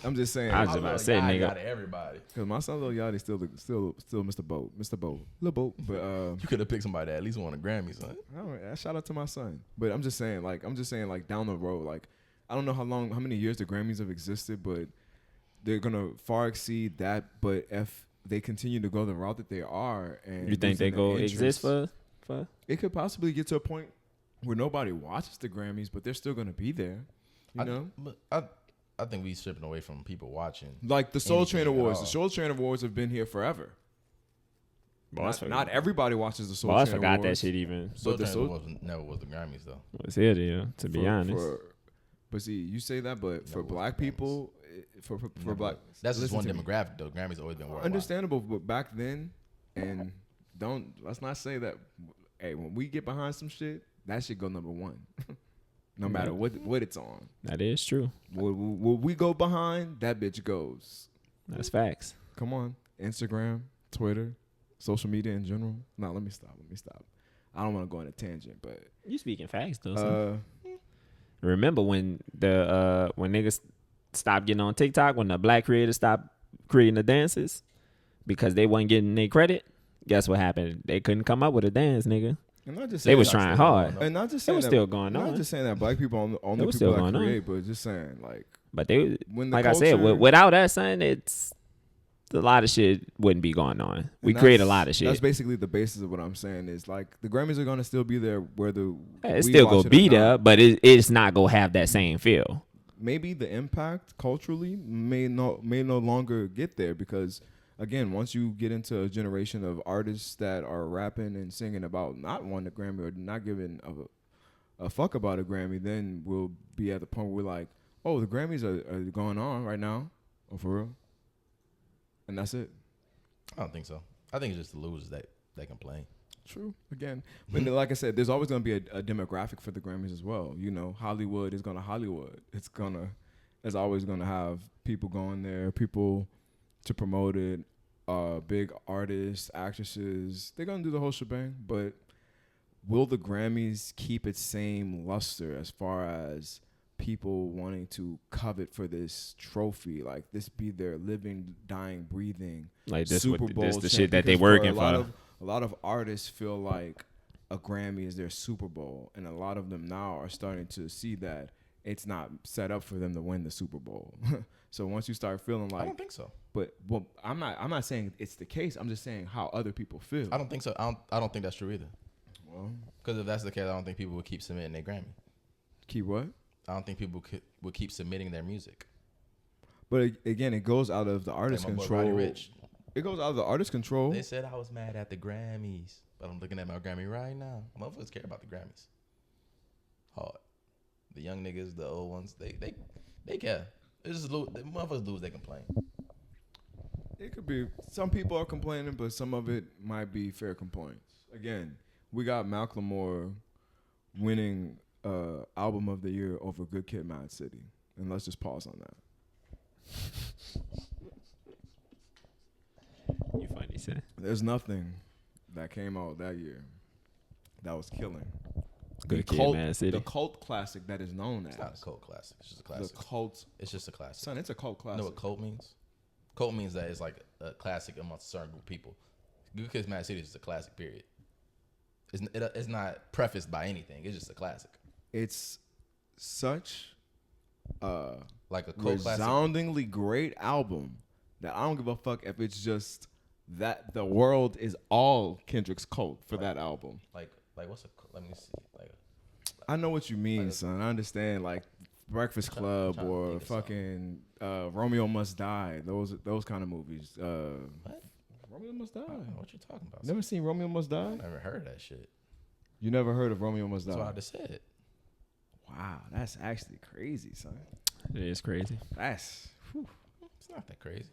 I'm just saying. I was about to say, nigga. Out of everybody. Cause my son Lil Yachty still Mr. Boat, Lil Boat. But You could have picked somebody that at least won a Grammy, son. shout out to my son. But I'm just saying, like down the road, like I don't know how many years the Grammys have existed, but they're gonna far exceed that. But if they continue to go the route that they are, and You think they go exist for? It could possibly get to a point where nobody watches the Grammys, but they're still gonna be there. You know? I think we stripping away from people watching. Like the Soul Train anything at Awards. all. The Soul Train Awards have been here forever. Boss Not everybody watches the Soul Boss Train forgot Awards. that shit even. Soul the Train Soul- Awards never was the Grammys though. Was here, yeah, to be honest. But see, you say that, but for was black the Grammys. people, for black, That's just listen one to me. demographic though. Grammys always been worldwide. Understandable, but back then, and let's not say that. Hey, when we get behind some shit, that shit go number one, no matter what it's on. That is true. What we go behind, that bitch goes. That's facts. Come on, Instagram, Twitter, social media in general. No, let me stop. I don't want to go on a tangent, but You speaking facts though. son. uh, Remember when when niggas stopped getting on TikTok, when the black creators stopped creating the dances because they wasn't getting their credit? Guess what happened? They couldn't come up with a dance, nigga. and not just They saying was that- trying hard, and not just it saying was that, still going not on. just saying that black people only It was people still that going on. create, but just saying like But they, when the like I said, culture- without us, son, it's a lot of shit wouldn't be going on. We and create a that's- lot of shit. That's basically the basis of what I'm saying is like the Grammys are gonna still be there whether It's we still watch gonna it or be not. there, but it's not gonna have that same feel. Maybe the impact culturally may no longer get there because again, once you get into a generation of artists that are rapping and singing about not wanting a Grammy or not giving a fuck about a Grammy, then we'll be at the point where we're like, oh, the Grammys are going on right now, oh for real, and that's it. I don't think so. I think it's just the losers that complain. True. Again, but like I said, there's always going to be a demographic for the Grammys as well. You know, Hollywood is going to Hollywood. It's always going to have people going there, people to promote it, big artists, actresses. They're going to do the whole shebang. But will the Grammys keep its same luster as far as people wanting to covet for this trophy? Like this be their living, dying, breathing Like this, Super what, Bowl this the champ, shit that they because working a for. lot of artists feel like a Grammy is their Super Bowl, and a lot of them now are starting to see that it's not set up for them to win the Super Bowl. So once you start feeling I like, don't think so. but well, I'm not saying it's the case. I'm just saying how other people feel. I don't think so. I don't think that's true either. Well, Because if that's the case, I don't think people would keep submitting their Grammy. keep what? I don't think people would keep submitting their music. But again, it goes out of the artist's Like my boy Roddy control. Rich. It goes out of the artist's control. They said I was mad at the Grammys, but I'm looking at my Grammy right now. Motherfuckers care about the Grammys. Hard. The young niggas, the old ones, they care. It's just the motherfuckers lose, they complain. It could be. Some people are complaining, but some of it might be fair complaints. Again, we got Macklemore winning album of the year over Good Kid, Mad City, and let's just pause on that. You funny, son. There's nothing that came out that year that was killing. Good The Kid, cult, Mad City. the cult classic that is known as It's not a cult classic. It's just a the classic. cult. It's just a classic. Son, it's a cult You classic. know what cult means? Cult means that it's like a classic amongst a certain group of people. Good Kids, Mad City is just a classic, period. It's not prefaced by anything. It's just a classic. It's such a Like a cult classic. resoundingly great album that I don't give a fuck if it's just that the world is all Kendrick's cult for that album. Like what's a, let me see. Like I know what you mean, Like- son. I understand, like Breakfast trying Club to or think of fucking Romeo Must Die. Those kind of movies. What? Romeo Must Die. I don't know what you talking about. Never seen Romeo Must Die? I never heard that shit. You never heard of Romeo Must Die? That's what I just said. Wow, that's actually crazy, son. It is crazy. That's It's not that crazy.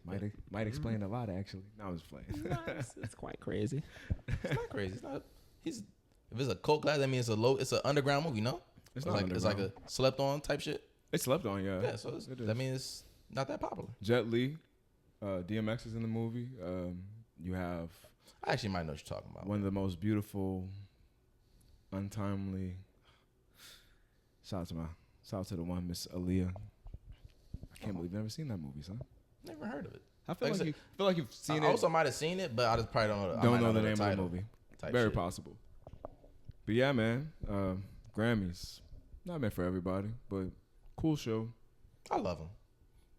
might explain a lot, actually. No, I was playing. It's quite crazy. It's not crazy. It's not. If it's a cult class, that means it's an underground movie. No, It's not it's like a slept on type shit. It slept on, yeah. Yeah, so It is. that means it's not that popular. Jet Li, DMX is in the movie. You have I actually might know what you're talking about. One of the most beautiful, untimely. Shout out to the one Miss Aaliyah. I can't believe I've never seen that movie, son. Never heard of it. I feel like you've seen it. I also might have seen it, but I just probably Don't know the name of the movie. Very possible. But yeah, man. Grammys. Not meant for everybody, but cool show. I love them.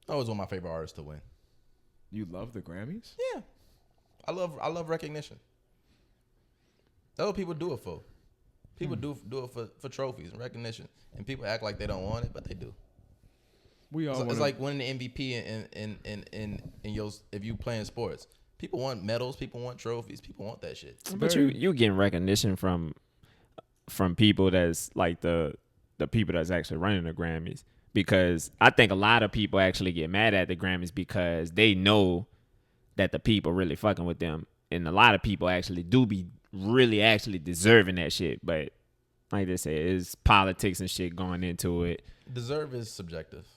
That was one of my favorite artists to win. You love the Grammys? Yeah. I love recognition. That's what people do it for. People do it for trophies and recognition. And people act like they don't want it, but they do. It's like winning the MVP in your, if you playing sports. People want medals. People want trophies. People want that shit. But you getting recognition from people that's like the people that's actually running the Grammys. Because I think a lot of people actually get mad at the Grammys because they know that the people really fucking with them. And a lot of people actually do be really actually deserving that shit. But like they say, it's politics and shit going into it. Deserve is subjective.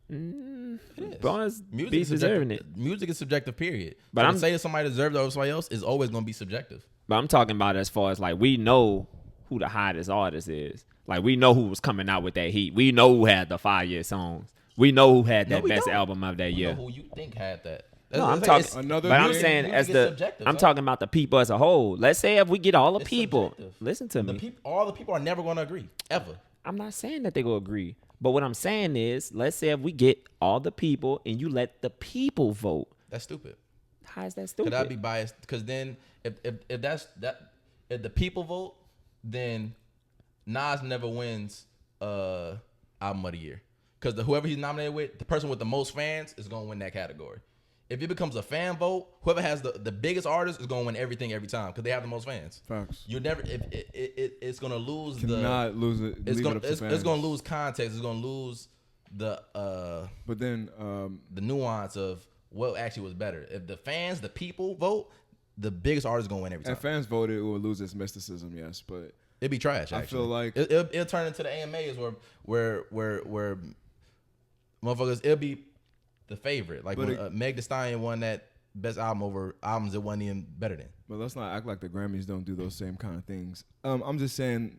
It is. Bonus Music be is deserving it. Music is subjective, period. But I'm saying somebody deserves it over somebody else is always going to be subjective. But I'm talking about as far as like we know who the hottest artist is. Like we know who was coming out with that heat. We know who had the fire songs. We know who had that best album of that year. Know who you think had that? No, I'm talking. But I'm saying as I'm talking about the people as a whole. Let's say if we get all the people, listen to me. All the people are never going to agree ever. I'm not saying that they go agree, but what I'm saying is, let's say if we get all the people and you let the people vote. That's stupid. How is that stupid? Could I be biased? Because then if that's that, if the people vote, then Nas never wins album of the year. Because whoever he's nominated with, the person with the most fans is going to win that category. If it becomes a fan vote, whoever has the biggest artist is going to win everything every time because they have the most fans. Facts. You never. It's going to lose Cannot lose it. It's going to lose context. It's going to lose the. But then the nuance of what actually was better. If the fans, the people vote, the biggest artist is going to win every time. If fans voted, it will lose its mysticism. Yes, but it'd be trash. Actually. I feel like it'll turn into the AMAs where motherfuckers. It'll be the favorite. Like when Meg Thee Stallion won that best album over albums it wasn't even better than. But let's not act like the Grammys don't do those same kind of things. I'm just saying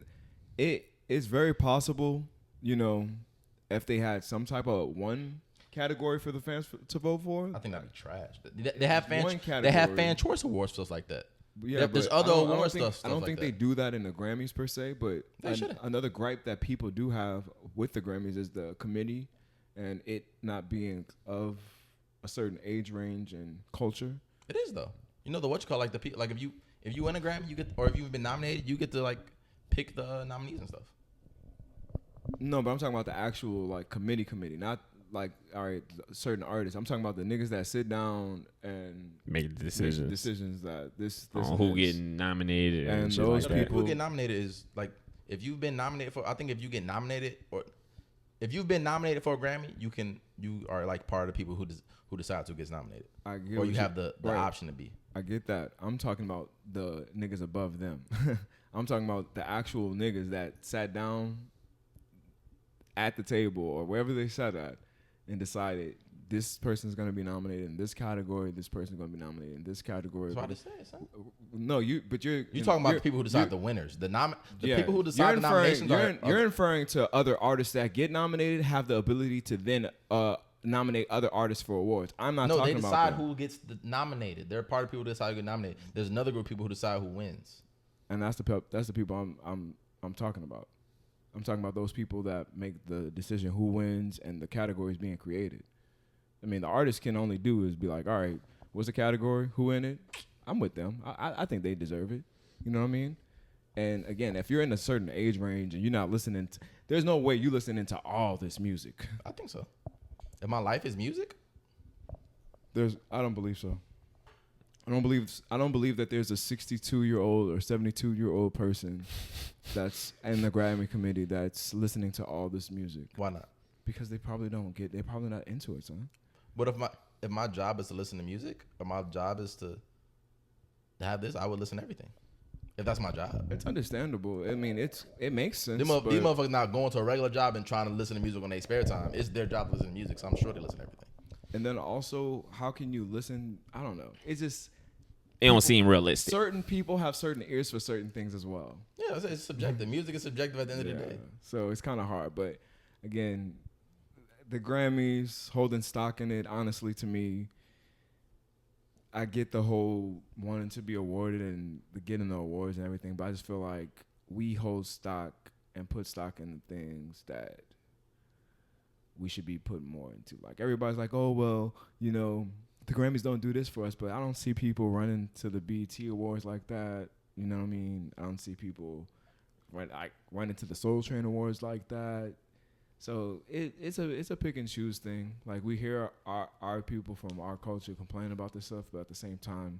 it's very possible, if they had some type of one category for the fans to vote for. I think that'd be trash. They have fan choice awards, stuff like that. Yeah, there's other award stuff. I don't think they do that in the Grammys per se, but another gripe that people do have with the Grammys is the committee and it not being of a certain age range and culture. It is though. Like the people, like if you win a Grammy, you get, or if you've been nominated, you get to like pick the nominees and stuff. No, but I'm talking about the actual like committee, not like all right, certain artists. I'm talking about the niggas that sit down and make decisions that this on who getting nominated and those like people who get nominated is like if you've been nominated for. I think if you get nominated or if you've been nominated for a Grammy, you are like part of the people who decides who gets nominated. Or you have the option to be. I get that. I'm talking about the niggas above them. I'm talking about the actual niggas that sat down at the table or wherever they sat at and decided this person's going to be nominated in this category, this person's going to be nominated in this category. That's what I just said, son. No, you're talking about the people who decide the winners. The people who decide the nominations you're inferring to other artists that get nominated have the ability to then nominate other artists for awards. I'm not talking about decide who gets nominated. They're part of people who decide who get nominated. There's another group of people who decide who wins. And that's the people I'm talking about. I'm talking about those people that make the decision who wins and the categories being created. I mean, the artist can only do is be like, all right, what's the category? Who in it? I'm with them. I think they deserve it. You know what I mean? And again, if you're in a certain age range and you're not listening, there's no way you listening to all this music. I think so. If my life is music, I don't believe so. I don't believe that there's a 62-year-old or 72-year-old person that's in the Grammy committee that's listening to all this music. Why not? Because they're probably not into it, son. But if my job is to listen to music, or my job is to have this, I would listen to everything. If that's my job. It's understandable. I mean, it makes sense. These motherfuckers not going to a regular job and trying to listen to music on their spare time. It's their job to listen to music, so I'm sure they listen to everything. And then also, how can you listen? I don't know. It's just it don't seem realistic. Certain people have certain ears for certain things as well. Yeah, it's subjective. Music is subjective at the end of the day. So it's kind of hard. But again, the Grammys holding stock in it, honestly, to me, I get the whole wanting to be awarded and getting the awards and everything, but I just feel like we hold stock and put stock in the things that we should be putting more into. Like, everybody's like, oh, well, you know, the Grammys don't do this for us, but I don't see people running to the BET Awards like that. You know what I mean? I don't see people running to the Soul Train Awards like that. So it's a pick and choose thing. Like, we hear our people from our culture complain about this stuff, but at the same time,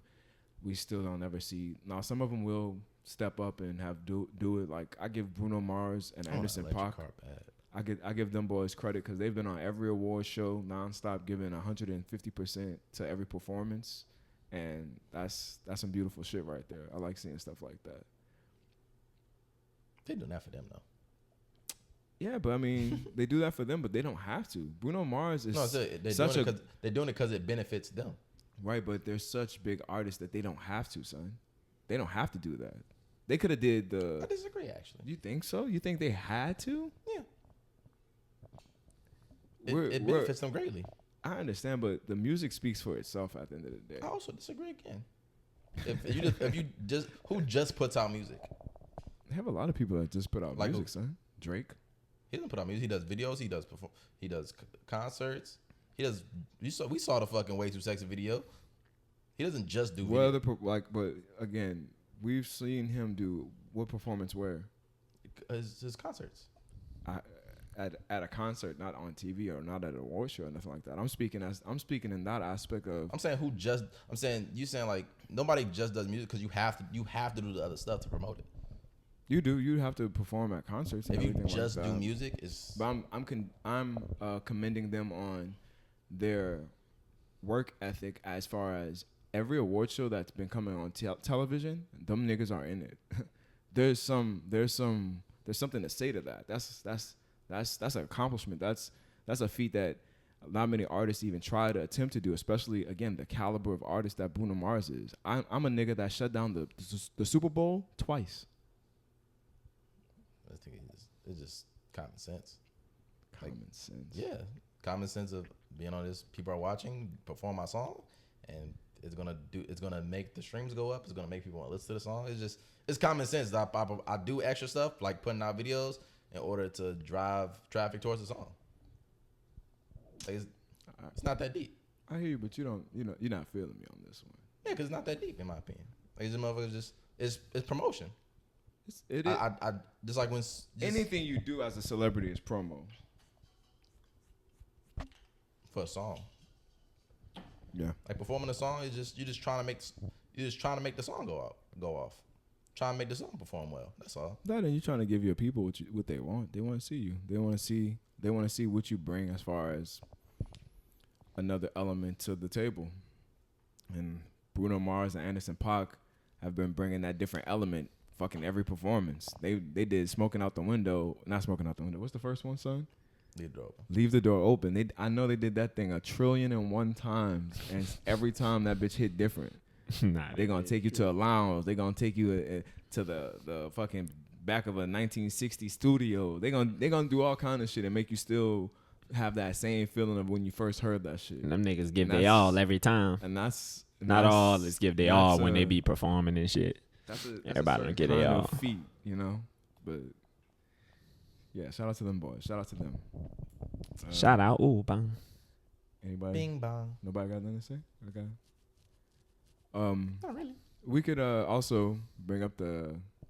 we still don't ever see. Now, some of them will step up and do it. Like, I give Bruno Mars and Anderson .Paak. I give them boys credit because they've been on every award show nonstop, giving 150% to every performance, and that's some beautiful shit right there. I like seeing stuff like that. They doing that for them though. Yeah, but I mean, they do that for them, but they don't have to. Bruno Mars is they're doing it because it benefits them. Right, but they're such big artists that they don't have to, son. They don't have to do that. They could have did the. I disagree, actually. You think so? You think they had to? Yeah. It benefits them greatly. I understand, but the music speaks for itself at the end of the day. I also disagree again. Who just puts out music? They have a lot of people that just put out music, son. Drake. He doesn't put out music. He does videos. He does perform. He does concerts. He does. We saw the fucking Way Too Sexy video. He doesn't just do. Well, but again, we've seen him do what performance where? His concerts. At a concert, not on TV or not at an award show or nothing like that. I'm speaking in that aspect of. I'm saying you saying like nobody just does music because you have to do the other stuff to promote it. You do. You have to perform at concerts. And if you just do music, is. But I'm commending them on their work ethic as far as every award show that's been coming on television. Them niggas are in it. There's something to say to that. That's an accomplishment. That's a feat that not many artists even try to attempt to do. Especially again the caliber of artist that Bruno Mars is. I'm a nigga that shut down the Super Bowl twice. I think it's just common sense. Common sense. Yeah, common sense of being on this. People are watching, perform my song, and it's gonna make the streams go up. It's gonna make people want to listen to the song. It's common sense. I do extra stuff like putting out videos in order to drive traffic towards the song. Like it's not that deep. I hear you, but you're not feeling me on this one. Yeah, because it's not that deep in my opinion. Like this motherfucker it's promotion. I just like when anything you do as a celebrity is promo for a song. Yeah, like performing a song is you're just trying to make the song go off, trying to make the song perform well. That's all. That and you're trying to give your people what they want. They want to see you. They want to see what you bring as far as another element to the table. And Bruno Mars and Anderson .Paak have been bringing that different element. Fucking every performance. They did Smoking Out the Window. Not Smoking Out the Window. What's the first one, son? Leave the door open. I know they did that thing 1,000,000,001 times, and every time that bitch hit different. They're gonna take you to a lounge. They're gonna take you to the fucking back of a 1960 studio. They're gonna do all kind of shit and make you still have that same feeling of when you first heard that shit. And them niggas give they all every time. And that's not all. Let's give they all when they be performing and shit. Everybody don't get it all. Feet, you know, but yeah, shout out to them boys. Shout out to them. Shout out, ooh, bang. Anybody? Bing bong. Nobody got nothing to say? Okay. Not really. We could also bring up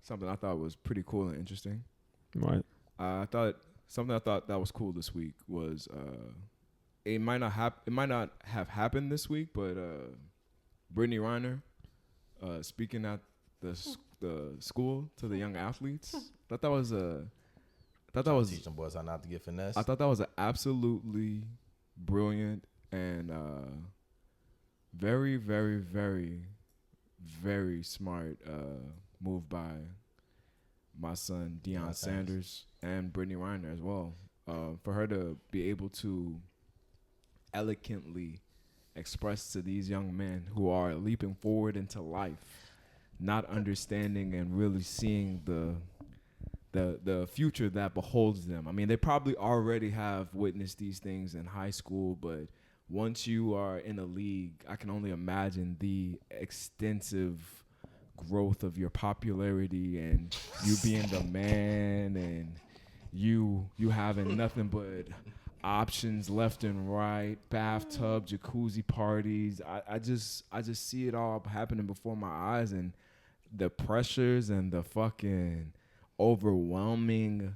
something I thought was pretty cool and interesting. What? I thought that was cool this week was it might not have happened this week, but Brittany Reiner speaking at the school to the young athletes. I thought that was teach them boys how not to get finesse. I thought that was an absolutely brilliant and very, very, very, very smart move by my son Deion Sanders and Brittany Reiner as well. For her to be able to eloquently express to these young men who are leaping forward into life, not understanding and really seeing the future that beholds them? I mean, they probably already have witnessed these things in high school, but once you are in a league, I can only imagine the extensive growth of your popularity and you being the man and you having nothing but options left and right, bathtub, jacuzzi parties. I just see it all happening before my eyes, and the pressures and the fucking overwhelming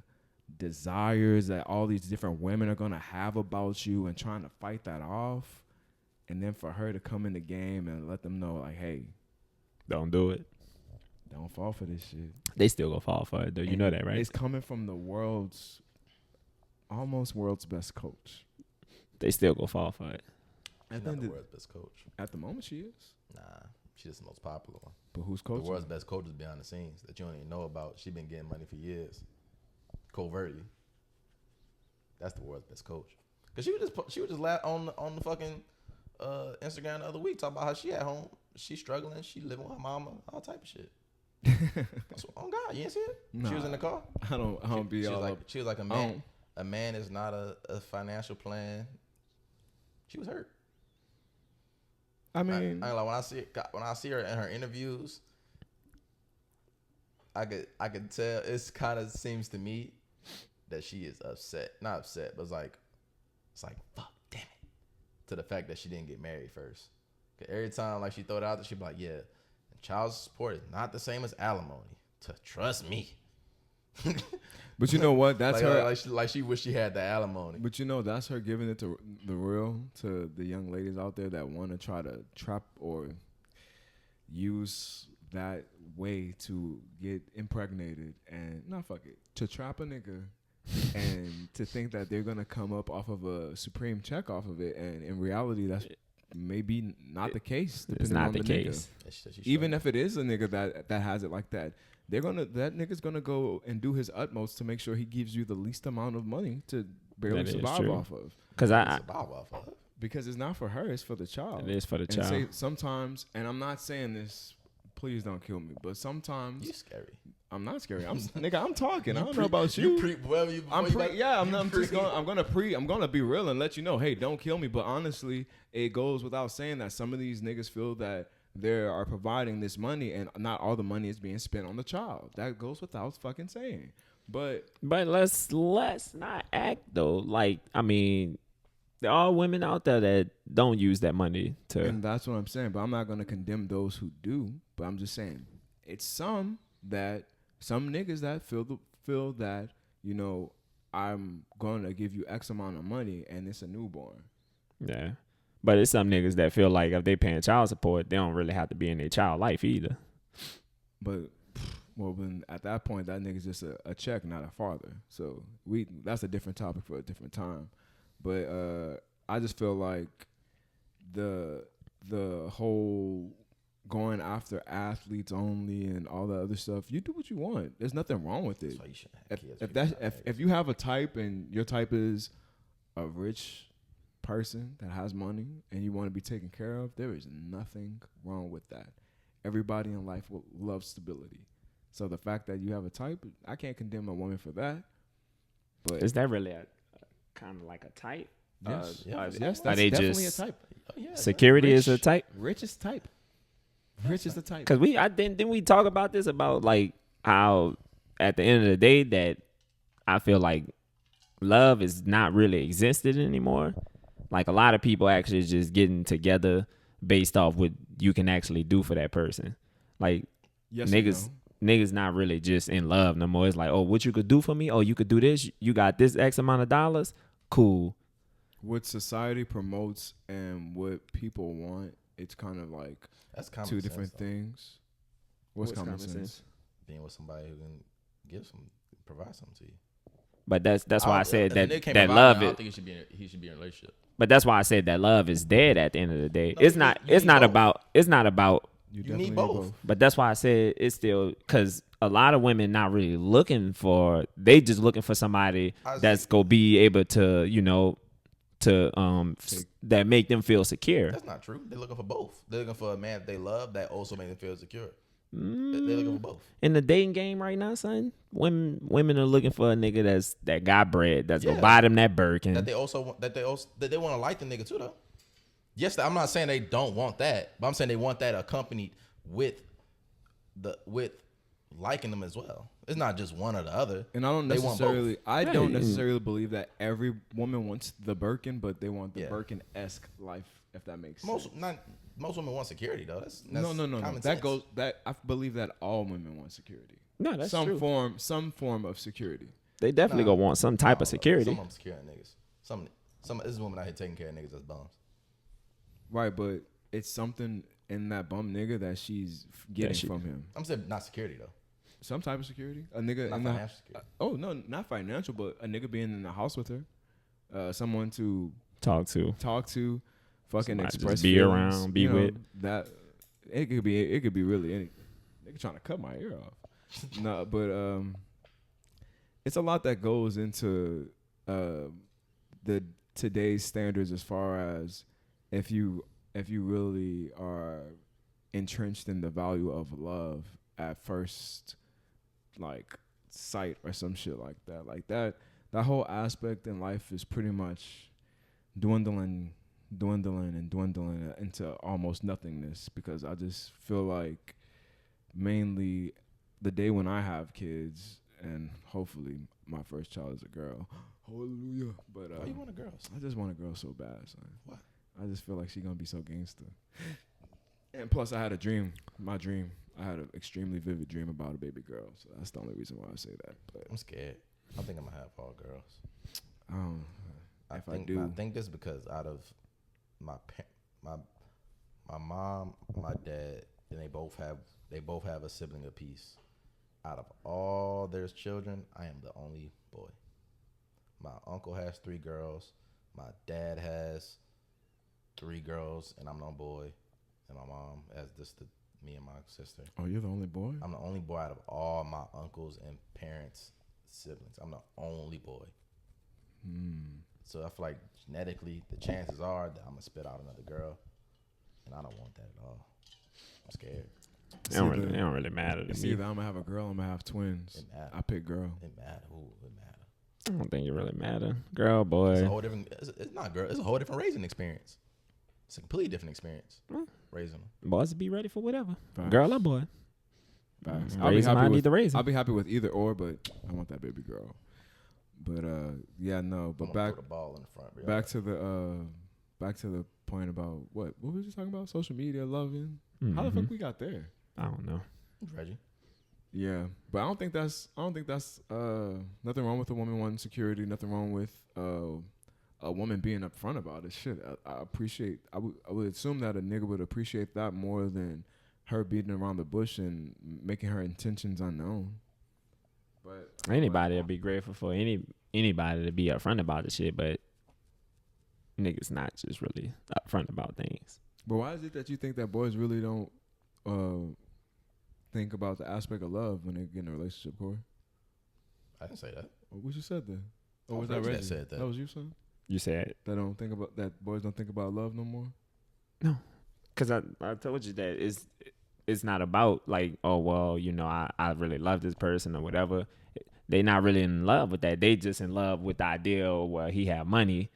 desires that all these different women are gonna have about you and trying to fight that off, and then for her to come in the game and let them know like, hey, Don't do it. don't fall for this shit. They still gonna fall for it though. You And know that, right? It's coming from the almost world's best coach. They still gonna fall for it. She's not the world's best coach. At the moment, she is. Nah, she's the most popular one. But who's The coaching? world's best coach is behind the scenes that you don't even know about. She been getting money for years, covertly. That's the world's best coach. Cause she was just on the fucking Instagram the other week talking about how she at home, she struggling, she living with her mama, all type of shit. Oh God, you didn't see it? Nah, She was in the car. I don't be She all was like, up. she was like a man. A man is not a financial plan. She was hurt. I mean, I like when I see her in her interviews, I could tell. It's kind of seems to me that she is upset. Not upset, but it's like fuck, damn it, to the fact that she didn't get married first. 'Cause every time like she throw it out there, she be like, yeah, child support is not the same as alimony. Trust me. but you know what? That's her. Like she wish she had the alimony. But you know, that's her giving it to the real to the young ladies out there that want to try to trap or use that way to get impregnated and not fuck it to trap a nigga and to think that they're gonna come up off of a supreme check off of it, and in reality, that's maybe not the case. It's not the case. Nigga. Even if it is a nigga that has it like that. That nigga's gonna go and do his utmost to make sure he gives you the least amount of money to barely survive off of. Because it's not for her, it's for the child. It is for the and child. Sometimes, and I'm not saying this, please don't kill me, but sometimes You scary. I'm not scary. I'm nigga. I'm talking. I don't know about you. I'm gonna be real and let you know. Hey, don't kill me. But honestly, it goes without saying that some of these niggas feel that they are providing this money and not all the money is being spent on the child. That goes without fucking saying. But let's not act though. Like, I mean, there are women out there that don't use that money to. And that's what I'm saying. But I'm not gonna condemn those who do. But I'm just saying it's some niggas that feel that, you know, I'm gonna give you X amount of money and it's a newborn. Yeah. But it's some niggas that feel like if they paying child support, they don't really have to be in their child life either. But when at that point, that nigga's just a check, not a father. So that's a different topic for a different time. But I just feel like the whole going after athletes only and all that other stuff, you do what you want. There's nothing wrong with it. That's why you shouldn't have kids. If you have a type and your type is a rich person that has money and you want to be taken care of, there is nothing wrong with that. Everybody in life loves stability. So the fact that you have a type, I can't condemn a woman for that. But is that really a kind of like a type? Yes, yes, that's they definitely just a type. Security is a type. Rich is type. Rich is the type. Because didn't we talk about this about like how at the end of the day that I feel like love is not really existed anymore. Like a lot of people actually just getting together based off what you can actually do for that person. Like niggas not really just in love no more. It's like, oh, what you could do for me? Oh, you could do this. You got this X amount of dollars. Cool. What society promotes and what people want, it's kind of like that's common two sense, different though. things. What's common sense? Being with somebody who can provide something to you. But that's why I said that love. I don't think he should be in a relationship. But that's why I said that love is dead at the end of the day. No, It's not about. You need both. But that's why I said it's still because a lot of women not really looking for. They just looking for somebody that's gonna be able to, you know, that make them feel secure. That's not true. They're looking for both. They're looking for a man that they love that also makes them feel secure. They're looking for both. In the dating game right now, son, women are looking for a nigga that got bread, that's gonna buy them that Birkin. That they want to like the nigga too, though. Yes, I'm not saying they don't want that, but I'm saying they want that accompanied with liking them as well. It's not just one or the other. And I don't necessarily believe that every woman wants the Birkin, but they want the Birkin-esque life, if that makes sense. Most women want security though. That's no. I believe that all women want security. No, that's some true. Some form of security. They definitely gonna want some type of security. Some of them securing niggas. Some this woman out here taking care of niggas as bums. Right, but it's something in that bum nigga that she's getting from him. I'm saying not security though. Some type of security. A nigga not financial security. Oh no, not financial, but a nigga being in the house with her, someone to talk to, fucking somebody express, just be feelings, around, be with. That it could be really anything. Nigga trying to cut my ear off. No, but it's a lot that goes into the today's standards as far as if you really are entrenched in the value of love at first sight or some shit like that. That whole aspect in life is pretty much dwindling into almost nothingness, because I just feel like mainly the day when I have kids, and hopefully my first child is a girl. Hallelujah. But why you want a girl? I just want a girl so bad, son. What? I just feel like she's gonna be so gangster. And plus I had a dream. My dream. I had an extremely vivid dream about a baby girl. So that's the only reason why I say that. But I'm scared. I think I'm gonna have all girls. I think this is because out of my mom, my dad, and they both have a sibling apiece. Out of all their children, I am the only boy. My uncle has 3 girls. My dad has 3 girls, and I'm no boy. And my mom has me and my sister. Oh, you're the only boy? I'm the only boy out of all my uncles and parents' siblings. I'm the only boy. So I feel like genetically, the chances are that I'm going to spit out another girl. And I don't want that at all. I'm scared. It don't really matter to me. Either I'm going to have a girl or I'm going to have twins. I pick girl. It matter. It matter. I don't think it really matter. Girl, boy. It's a whole different, it's not girl. It's a whole different raising experience. It's a completely different experience. Raising them. Boys be ready for whatever. Facts. Girl or boy. Facts. I'll be happy with either or, but I want that baby girl. But but back the ball in the front. Back to the point about what was you talking about? Social media, loving. How the fuck we got there? I don't know. Reggie. Yeah, but I don't think that's nothing wrong with a woman wanting security. Nothing wrong with a woman being upfront about it. Shit, I would assume that a nigga would appreciate that more than her beating around the bush and making her intentions unknown. But anybody would be grateful for anybody to be upfront about the shit, but niggas not just really upfront about things. But why is it that you think that boys really don't think about the aspect of love when they get in a relationship, Corey? I didn't say that. What you said then? Or was that Reggie that said that? That was you, son? You said that boys don't think about love no more? No. Because I told you that it's not about like, oh, well, I really love this person or whatever. They not really in love with that. They just in love with the idea of, well, he have money.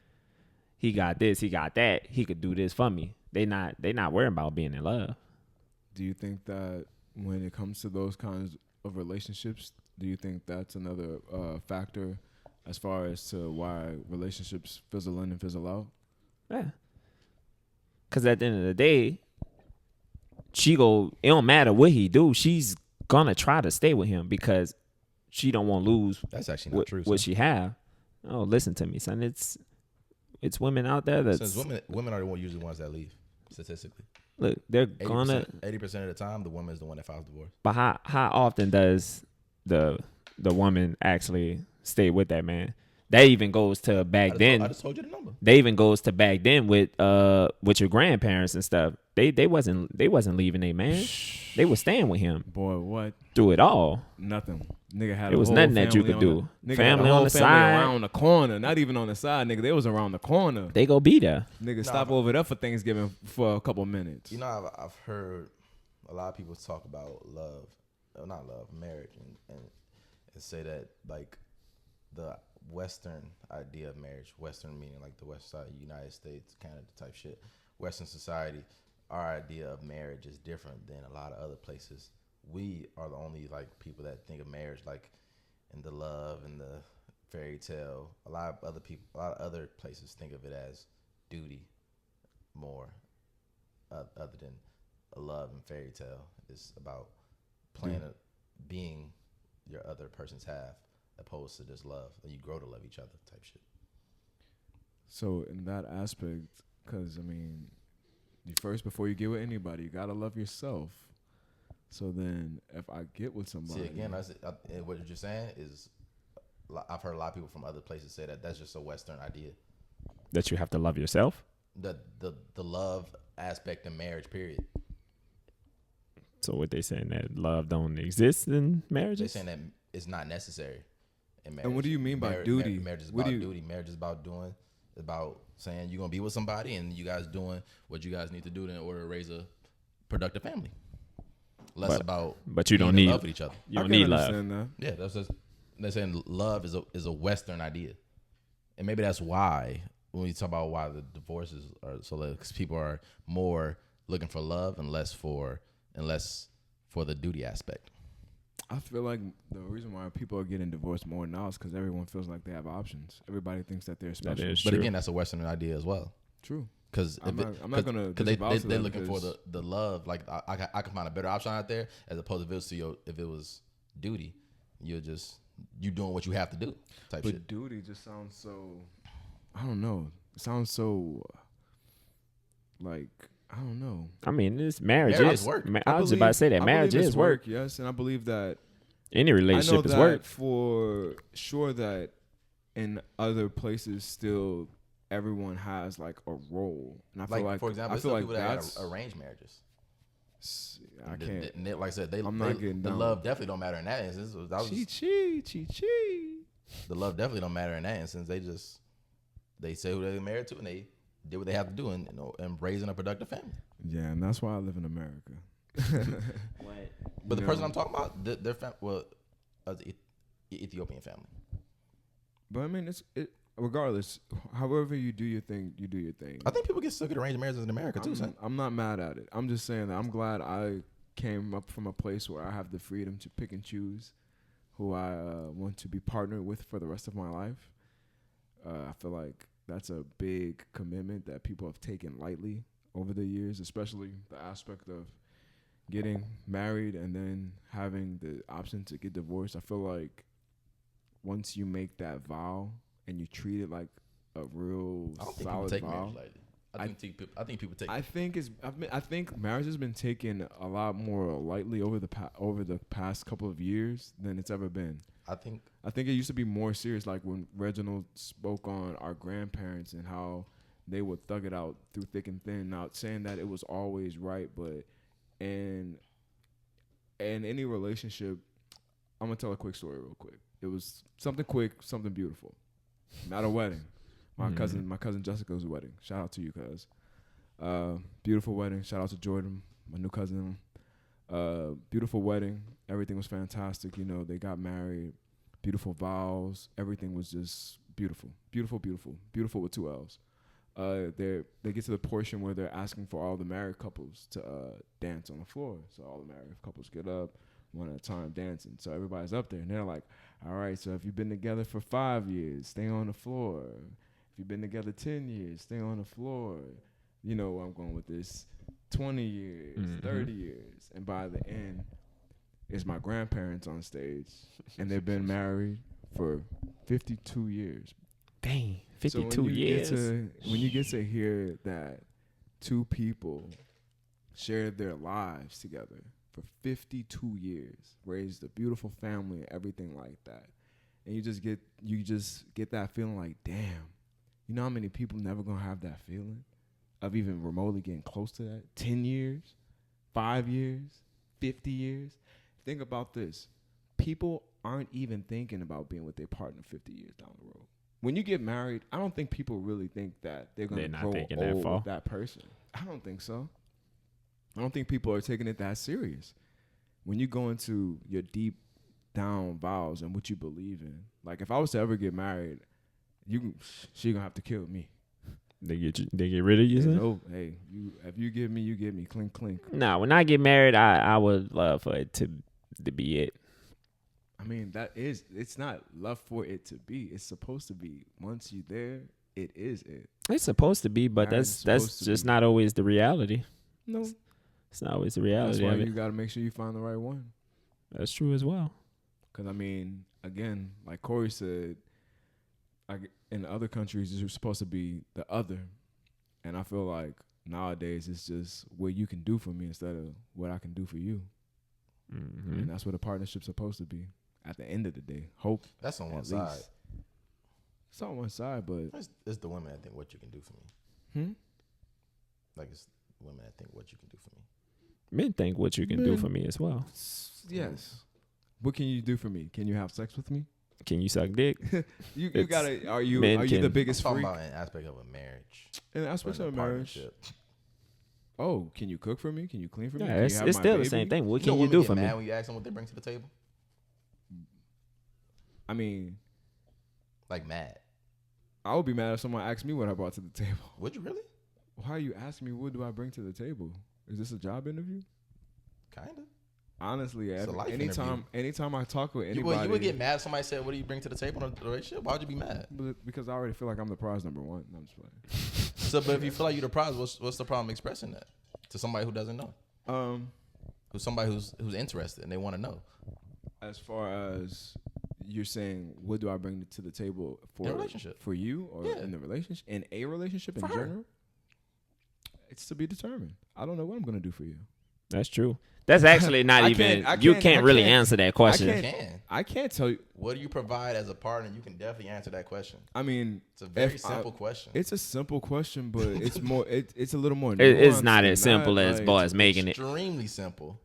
He got this, he got that. He could do this for me. They not worrying about being in love. Do you think that when it comes to those kinds of relationships, do you think that's another factor as far as to why relationships fizzle in and fizzle out? Yeah. Because at the end of the day, it don't matter what he do, she's gonna try to stay with him because she don't want to lose. That's actually not true. What she have. Oh, listen to me, son. It's women out there that women are usually the ones that leave statistically. Look, they're gonna 80% of the time the woman is the one that files divorce. But how often does the woman actually stay with that man? That even goes to back then. I just told you the number. They even goes to back then with your grandparents and stuff. They wasn't leaving their man. They was staying with him. Boy, what? Through it all. Nothing. Nigga had It a was whole nothing that you family could on do. The, nigga Family had a on whole the family side. around the corner. Not even on the side, nigga. They was around the corner. They go be there. Nigga, stop over there for Thanksgiving for a couple minutes. You know, I've heard a lot of people talk about love, not love, marriage, and say that like the Western idea of marriage, Western meaning like the West side, United States, Canada type shit, Western society, our idea of marriage is different than a lot of other places. We are the only like people that think of marriage like in the love and the fairy tale. A lot of other places think of it as duty more, other than a love and fairy tale. It's about being your other person's half, opposed to just love. You grow to love each other type shit. So in that aspect, because I mean, before you get with anybody, you gotta love yourself. So then, if I get with somebody, see again, what you're saying is, I've heard a lot of people from other places say that that's just a Western idea. That you have to love yourself. The love aspect in marriage, period. So what they saying, that love don't exist in marriages? They're saying that it's not necessary in marriage. And what do you mean by duty? Marriage is about duty. Marriage is about saying you're gonna be with somebody and you guys doing what you guys need to do in order to raise a productive family. But you don't need love with each other. You don't need love. That. Yeah, they're saying love is a Western idea, and maybe that's why when we talk about why the divorces are so low, because people are more looking for love and less for the duty aspect. I feel like the reason why people are getting divorced more now is because everyone feels like they have options. Everybody thinks that they're special. That is But true. again, that's a Western idea as well. True. Because I'm not gonna because they're looking for the love. Like I can find a better option out there as opposed to if it was duty, you doing what you have to do type but shit. Duty just sounds so, I don't know. It sounds so like, I don't know. I mean, this marriage Marriage is work. I was about to say that marriage is work. Yes, and I believe that Any relationship is I know that work. for sure that in other places still everyone has like a role, and I feel like for example, I feel like people that that's got arranged marriages. I can't. Like I said, I'm not getting the down. love definitely don't matter in that instance. Chi. The love definitely don't matter in that instance. They say who they're married to and they did what they have to do and raising a productive family. Yeah, and that's why I live in America. But the person I'm talking about, their the Ethiopian family. But I mean, regardless. However you do your thing, you do your thing. I think people get stuck at arranged marriages in America too. I'm not mad at it. I'm just saying that I'm glad I came up from a place where I have the freedom to pick and choose who I want to be partnered with for the rest of my life. I feel like that's a big commitment that people have taken lightly over the years, especially the aspect of getting married and then having the option to get divorced. I feel like once you make that vow and you treat it like a real solid vow. I think people take. I think marriage has been taken a lot more lightly over the past couple of years than it's ever been. I think it used to be more serious, like when Reginald spoke on our grandparents and how they would thug it out through thick and thin. Not saying that it was always right, but in any relationship, I'm gonna tell a quick story real quick. It was something quick, something beautiful. At a wedding. My cousin Jessica's wedding. Shout out to you, cuz. Beautiful wedding. Shout out to Jordan, my new cousin. Beautiful wedding. Everything was fantastic. You know, they got married. Beautiful vows. Everything was just beautiful. Beautiful with 2 L's. They get to the portion where they're asking for all the married couples to dance on the floor. So all the married couples get up one at a time dancing. So everybody's up there and they're like, all right, so if you've been together for 5 years, stay on the floor. If you've been together 10 years, stay on the floor. You know where I'm going with this. 20 years, 30 years. And by the end, it's my grandparents on stage. And they've been married for 52 years. Dang, 52 so years. When you get to hear that 2 people shared their lives together for 52 years, raised a beautiful family and everything like that, and you just get that feeling like, damn, you know how many people never gonna have that feeling of even remotely getting close to that? 10 years, 5 years, 50 years. Think about this. People aren't even thinking about being with their partner 50 years down the road. When you get married, I don't think people really think that they're going to grow old with that person. I don't think so. I don't think people are taking it that serious. When you go into your deep down vows and what you believe in, like if I was to ever get married, she gonna have to kill me. They get rid of you. No, hey, if you give me, you give me. Clink clink. Nah, when I get married, I would love for it to be it. I mean, it's not love for it to be. It's supposed to be. Once you're there, it is it. It's supposed to be, but that's just not always the reality. No, it's not always the reality. That's why you got to make sure you find the right one. That's true as well. Because I mean, again, like Corey said, in other countries, you're supposed to be the other, and I feel like nowadays it's just what you can do for me instead of what I can do for you. Mm-hmm. And that's what a partnership's supposed to be. At the end of the day, hope that's on one side. It's on one side, but it's the women that think what you can do for me. Like it's women that think what you can do for me. Men think what you can do for me as well. Yes. What can you do for me? Can you have sex with me? Can you suck dick? you gotta. Are you the biggest freak? I'm talking about an aspect of a marriage. An aspect of a marriage. Oh, can you cook for me? Can you clean for me? Yeah, it's still the same thing. What can you do for me? When you ask them what they bring to the table. I mean, like mad. I would be mad if someone asked me what I brought to the table. Would you really? Why are you asking me what do I bring to the table? Is this a job interview? Kinda. Honestly, anytime I talk with anybody, you would get mad if somebody said, "What do you bring to the table in a relationship?" Why would you be mad? Because I already feel like I'm the prize number one. I'm just playing. So, but if you feel like you're the prize, what's the problem expressing that to somebody who doesn't know? Who's somebody who's interested and they want to know. As far as you're saying, what do I bring to the table for in a relationship for you or in the relationship in a relationship in general? It's to be determined. I don't know what I'm gonna do for you. That's true. That's actually not even. You can't really answer that question. I can't tell you. What do you provide as a partner? You can definitely answer that question. I mean, it's a very simple question. It's a simple question, but it's more. It's a little more. It's not as simple as boys making it. Extremely simple.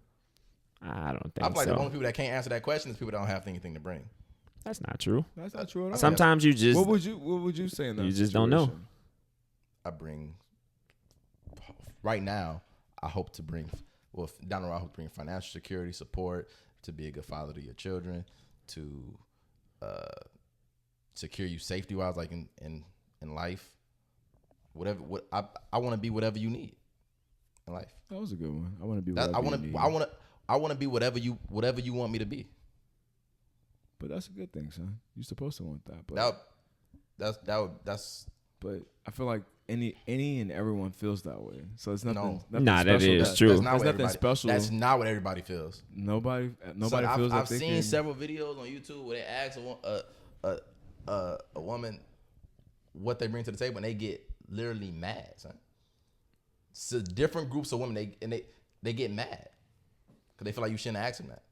I don't think so. I feel like the only people that can't answer that question is people that don't have anything to bring. That's not true. That's not true at all. Sometimes you just. What would you say in that? You just don't know. I bring. Right now, I hope to bring. Well, down the road, I hope to bring financial security, support, to be a good father to your children, to secure you safety wise, like in life. Whatever. I want to be whatever you need in life. That was a good one. I want to be. Whatever you need. I want to be whatever you want me to be. But that's a good thing, son. You're supposed to want that. But that's. But I feel like any and everyone feels that way. So it's nothing. Nah, that is true. That's nothing special. That's not what everybody feels. Nobody feels that. I've seen several videos on YouTube where they ask a woman what they bring to the table, and they get literally mad, son. So different groups of women, they get mad because they feel like you shouldn't ask them that.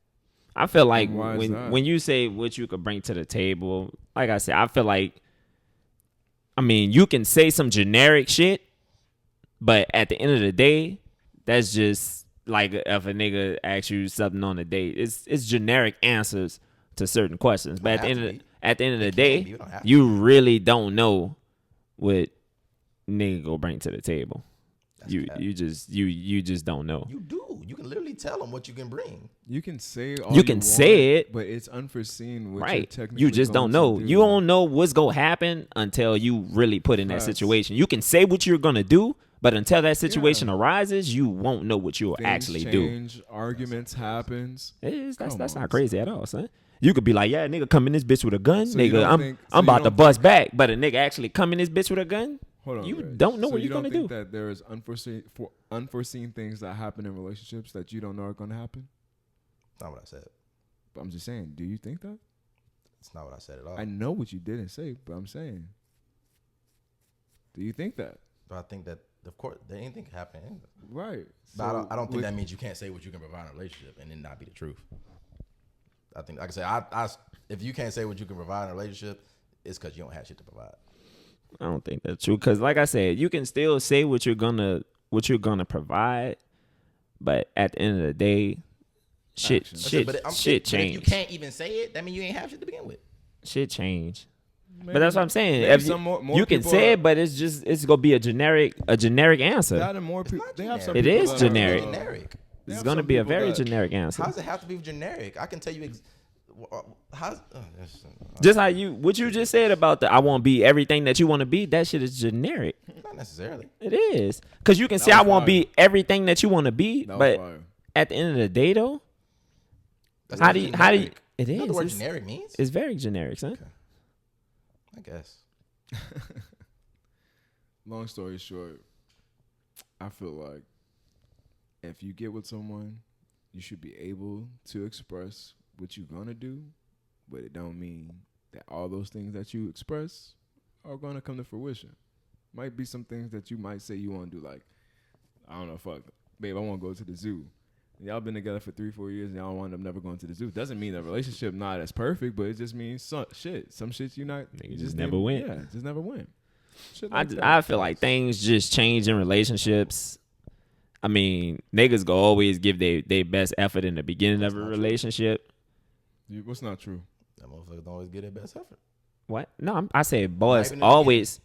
I feel like when you say what you could bring to the table, like I said, I feel like, I mean, you can say some generic shit, but at the end of the day, that's just like if a nigga asks you something on a date. It's generic answers to certain questions. But at the end of the day, you really don't know what nigga go bring to the table. You just don't know. You do. You can literally tell them what you can bring. You can say it, but it's unforeseen. Right. You just don't know. You don't know what's gonna happen until you really put in that situation. You can say what you're gonna do, but until that situation arises, you won't know what you'll actually do. Arguments happens. That's not crazy at all, son. You could be like, yeah, nigga, come in this bitch with a gun, nigga. I'm about to bust back, but a nigga actually come in this bitch with a gun. Hold on, you don't know what you're gonna do. You don't think that there is unforeseen things that happen in relationships that you don't know are gonna happen? That's not what I said. But I'm just saying, do you think that? That's not what I said at all. I know what you didn't say, but I'm saying, do you think that? But I think that, of course, anything can happen. Right. But I don't think that means you can't say what you can provide in a relationship and then not be the truth. I think, like I said, if you can't say what you can provide in a relationship, it's because you don't have shit to provide. I don't think that's true, because like I said, you can still say what you're gonna provide, but at the end of the day, shit But if you change. can't even say it, that means you ain't have shit to begin with. Shit change. Maybe, But that's what I'm saying. maybe If some more you can people say are- it, but it's gonna be a generic answer. That and more people. not They have some It people is that are, generic. Generic. they It's have gonna some be a people very that- generic answer. How does it have to be generic? I can tell you. Just how what you just said about the I won't be everything that you want to be. That shit is generic. Not necessarily. It is because you can say was I won't fire. be everything that you want to be, That was but fire. at the end of the day, though, That's how not do you? generic. It You know is. what the word It's, generic means? it's very generic, son. Okay. I guess. Long story short, I feel like if you get with someone, you should be able to express what you're gonna do, but it don't mean that all those things that you express are gonna come to fruition. Might be some things that you might say you want to do, like, I don't know, fuck, babe, I want to go to the zoo. And y'all been together for 3-4 years and y'all wind up never going to the zoo. Doesn't mean the relationship not as perfect, but it just means some shit you not. Nigga you just never went. Yeah, just never went. Shit I like that. I feel like things just change in relationships. I mean, niggas go always give they best effort in the beginning of a relationship. What's not true? That motherfuckers don't always get their best effort. What? No, I said boys even in the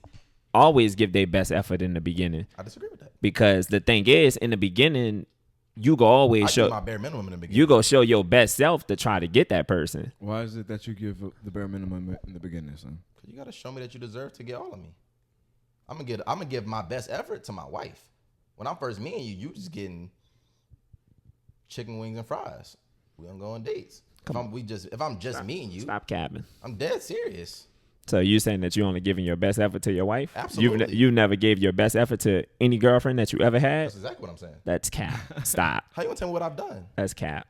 always give their best effort in the beginning. I disagree with that. Because the thing is, in the beginning, you go I always do show my bare minimum in the beginning. you go show your best self to try to get that person. Why is it that you give the bare minimum in the beginning, son? Cause you gotta show me that you deserve to get all of me. I'm gonna give my best effort to my wife. When I'm first meeting you, you just getting chicken wings and fries. We don't go on dates. If I'm just meeting you, Stop capping. I'm dead serious. So you saying that you only giving your best effort to your wife? Absolutely. You never gave your best effort to any girlfriend that you ever had? That's exactly what I'm saying. That's cap. Stop. How you gonna tell me what I've done? That's cap.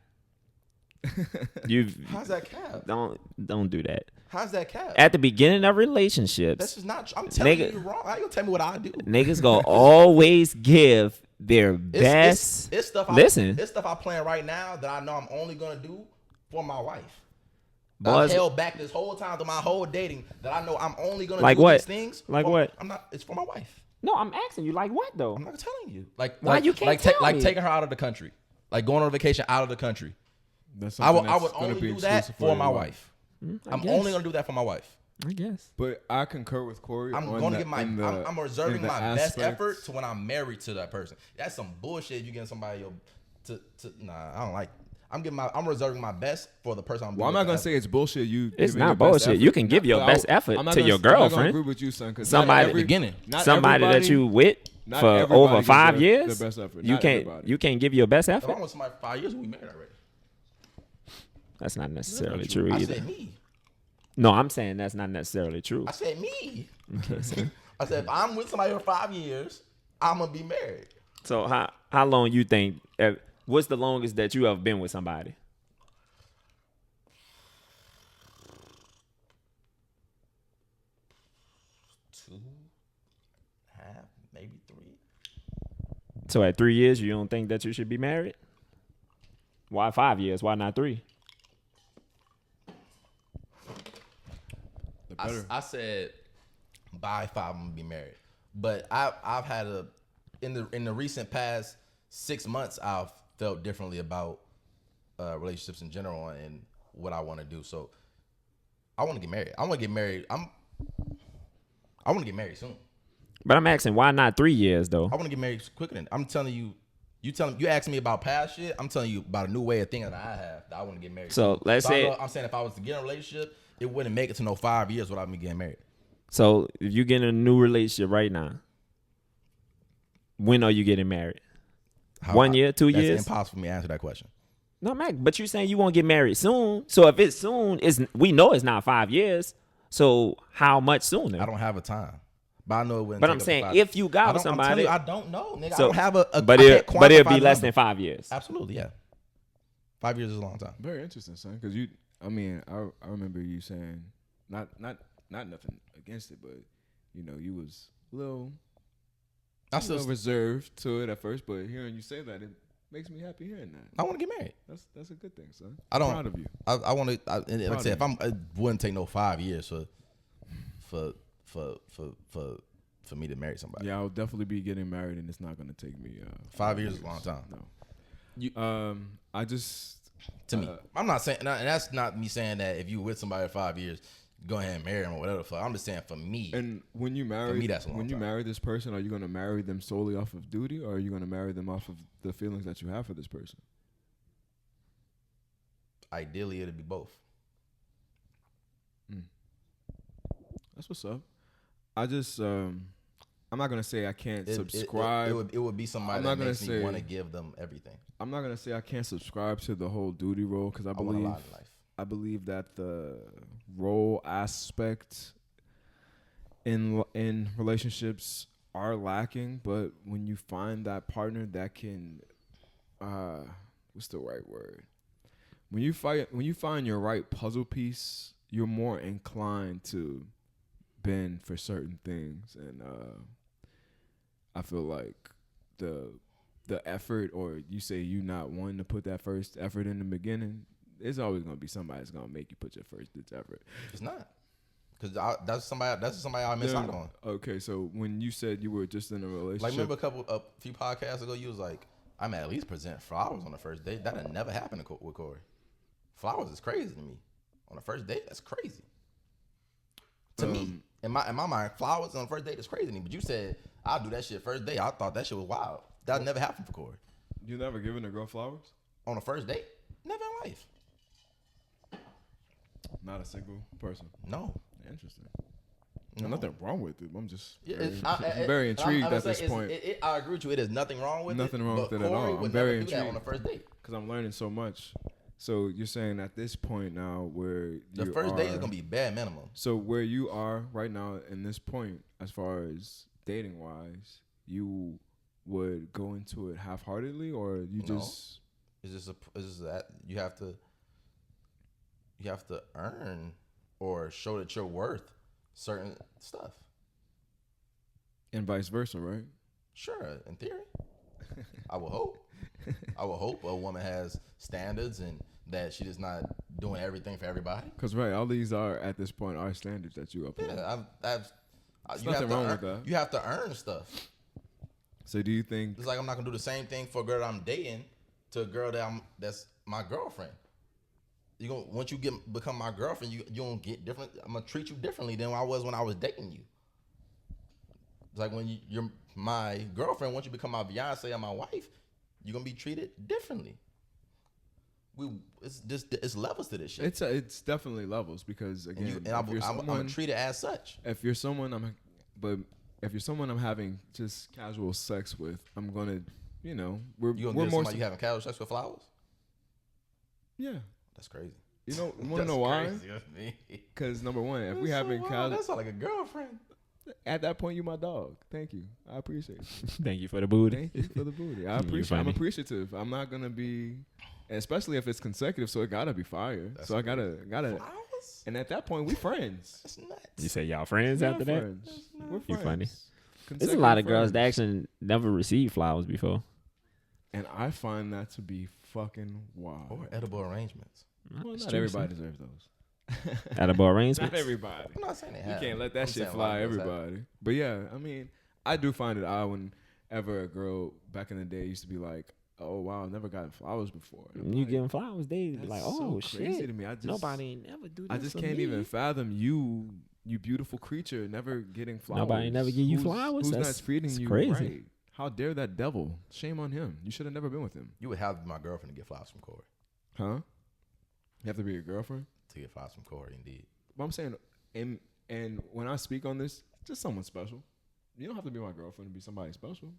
You How's that cap? don't do that. How's that cap? At the beginning of relationships, That's just not true. I'm telling Nigga- you wrong. How you gonna tell me what I do? niggas gonna always give their best. It's stuff. Listen. It's stuff I'm playing right now that I know I'm only gonna do for my wife. Boys- I've held back this whole time through my whole dating that I know I'm only gonna Like do what? these things. Like for- what? I'm not. It's for my wife. No, I'm asking you, like what though? I'm not telling you. Like Why you can't tell me? taking her out of the country, like going on a vacation out of the country. That's I would something that's only gonna be do that exclusive for your my wife. I I'm guess. only gonna do that for my wife. I guess. But I concur with Corey. I'm on going to the- give my. in the- I'm reserving in the my best aspects- effort to when I'm married to that person. That's some bullshit. You getting somebody nah, I don't like. I'm reserving my best for the person I'm. Well, I'm not gonna say it's bullshit. You. It's giving not your best bullshit. effort. You can give your But best effort I'm not to gonna- your I'm not gonna girlfriend. agree with you, son. 'Cause Somebody- not every- Beginning. not Somebody that everybody- you with not for everybody over gives 5 their years, best effort. you Not can't everybody. you can't give your best If effort. I'm with somebody for 5 years, we married already. That's not necessarily true I either. said me. No, I'm saying that's not necessarily true. I said me. Okay, so, I said if I'm with somebody for 5 years, I'm gonna be married. so how long you think? What's the longest that you have been with somebody? 2.5, maybe 3. So at 3 years, you don't think that you should be married? Why 5 years? Why not 3? The better. I said by 5 I'm gonna be married, but I've had in the recent past 6 months I've felt differently about relationships in general and what I want to do. So I want to get married. I want to get married. I want to get married soon. But I'm asking, why not 3 years though? I want to get married quicker than I'm telling you. You asking me about past shit. I'm telling you about a new way of thinking that I have that I want to get married. So soon. let's say I'm saying if I was to get in a relationship, it wouldn't make it to no 5 years without me getting married. so if you get in a new relationship right now, when are you getting married? 1 year, 2 That's years? impossible for me to answer that question. No, Mac, but you're saying you won't get married soon. So if it's soon, we know it's not 5 years. So how much sooner? I don't have a time, but I know it wouldn't. But take I'm up to saying 5 if you got I with don't- I'm telling somebody, you, I don't know, nigga. so I don't have a but I it can't but it'll quantify be the less number. than 5 years. Absolutely, yeah. 5 years is a long time. Very interesting, son. Because I remember you saying not nothing against it, but you was a little reserved to it at first. But hearing you say that, it makes me happy hearing that. I want to get married. That's a good thing, son. I don't. Proud of you. I want to. Like I Proud said, of it wouldn't take no 5 years for me to marry somebody. Yeah, I'll definitely be getting married, and it's not gonna take me 5 years is a long time. No. You- I just To me, I'm not saying, and that's not me saying that if you with somebody for 5 years, go ahead and marry them or whatever the fuck. I'm just saying for me. And when you marry, me, that's a long when you time. marry this person, are you gonna marry them solely off of duty, or are you gonna marry them off of the feelings that you have for this person? Ideally, it'd be both. That's what's up. I just I'm not gonna say I can't subscribe. It would be somebody that makes me want to give them everything. I'm not gonna say I can't subscribe to the whole duty role because I want a lot in life. I believe that the role aspect in relationships are lacking. But when you find that partner that can, what's the right word? When you find your right puzzle piece, you're more inclined to bend for certain things, and I feel like the effort, or you say you not wanting to put that first effort in the beginning, it's always gonna be somebody that's gonna make you put your first effort. It's not, because that's somebody I miss out on. Okay, so when you said you were just in a relationship, like remember a few podcasts ago, you was like, I'm at least present flowers on the first date. That had never happened with Corey. Flowers is crazy to me. On the first date, that's crazy. To me, in my mind, flowers on the first date is crazy to me. But you said I'll do that shit first date. I thought that shit was wild. That never happened for Corey. You never given a girl flowers on the first date? Never in life. Not a single person. No. Interesting. No. Nothing wrong with it. I'm just I'm very intrigued at this point. I agree with you. It is nothing wrong with nothing it. Nothing wrong with it at all. I'm very intrigued on the first date because I'm learning so much. So you're saying at this point now where the first date is gonna be bare minimum. So where you are right now in this point, as far as dating wise, you would go into it half-heartedly, or you just? It's just that you have to earn or show that you're worth certain stuff, and vice versa, right? Sure, in theory. I would hope. A woman has standards and that she is not doing everything for everybody. Because all these are at this point are standards that you uphold. Yeah, you nothing wrong with that. You have to earn stuff. So do you think it's like I'm not gonna do the same thing for a girl that I'm dating to a girl that's my girlfriend? You gonna once you become my girlfriend, you gonna get different. I'm gonna treat you differently than I was when I was dating you. It's like when you're my girlfriend, once you become my Beyonce or my wife, you're gonna be treated differently. It's levels to this shit. It's definitely levels because again, I'm gonna treat it as such. If you're someone I'm having just casual sex with, I'm gonna, we're more. Somebody you having casual sex with flowers? Yeah, that's crazy. You want to know why? Because number one, if we having casual, that's not like a girlfriend. At that point, you my dog. Thank you. I appreciate it. Thank you for the booty. Thank you for the booty. I'm appreciative. I'm not gonna be, especially if it's consecutive. So it gotta be fire. That's so I gotta. Flowers? And at that point, we friends. That's nuts. You say y'all friends after that? We're friends. You funny. There's a lot of girls that actually never received flowers before, and I find that to be fucking wild. Or edible arrangements. Well, not everybody deserves those. Edible arrangements. Not everybody. I'm not saying they have. You can't let that shit fly everybody. But yeah, I mean, I do find it odd whenever a girl back in the day used to be like, "Oh wow, I've never gotten flowers before." You like, giving flowers, they be like, "Oh so crazy shit!" to me. Nobody ain't never do this. I just can't even fathom you beautiful creature, never getting flowers. Nobody never give you flowers. Who's not treating you crazy. Right? How dare that devil? Shame on him. You should have never been with him. You would have my girlfriend to get flowers from Corey. Huh? You have to be your girlfriend to get flowers from Corey, indeed. But I'm saying, and when I speak on this, just someone special. You don't have to be my girlfriend to be somebody special.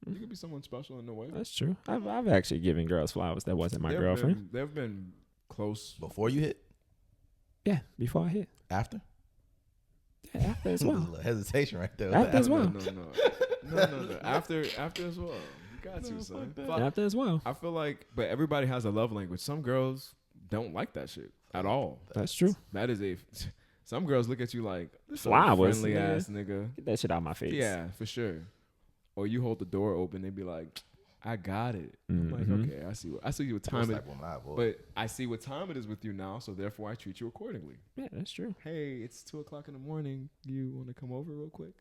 You can be someone special in a way. That's true. I've actually given girls flowers that wasn't my girlfriend. They've been close. Before you hit? Yeah, before I hit. After? Yeah, after as well. There's a little hesitation right there. After as well. No. After as well. You got to, son. After as well. I feel like, but everybody has a love language. Some girls don't like that shit at all. That's true. That is some girls look at you like flowers, friendly ass nigga. Get that shit out of my face. Yeah, for sure. Or you hold the door open, they be like, I got it. I'm like, okay, I see what time it is. But I see what time it is with you now, so therefore I treat you accordingly. Yeah, that's true. Hey, it's 2:00 in the morning. You want to come over real quick?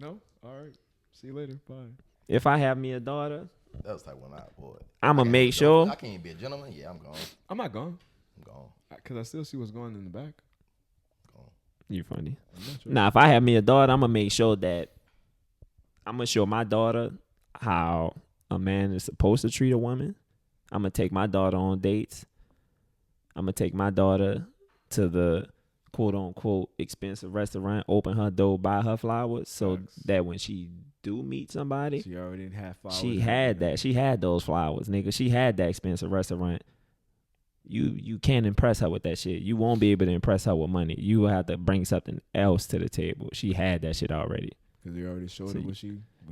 No? All right. See you later. Bye. If I have me a daughter, That was like when boy. I'ma I can't make be sure. I can't be a gentleman. Yeah, I'm gone. I'm not gone I'm gone. because I still see what's going in the back. You funny. I'm not sure. Now, if I have me a daughter, I'm gonna make sure that I'm gonna show my daughter how a man is supposed to treat a woman. I'm gonna take my daughter on dates. I'm gonna take my daughter to the quote unquote expensive restaurant, open her door, buy her flowers, so Facts. that when she do meet somebody, She already had flowers. she and had everything. that. She had those flowers, nigga. She had that expensive restaurant. You can't impress her with that shit. You won't be able to impress her with money. You will have to bring something else to the table. She had that shit already. Because you already showed her See, what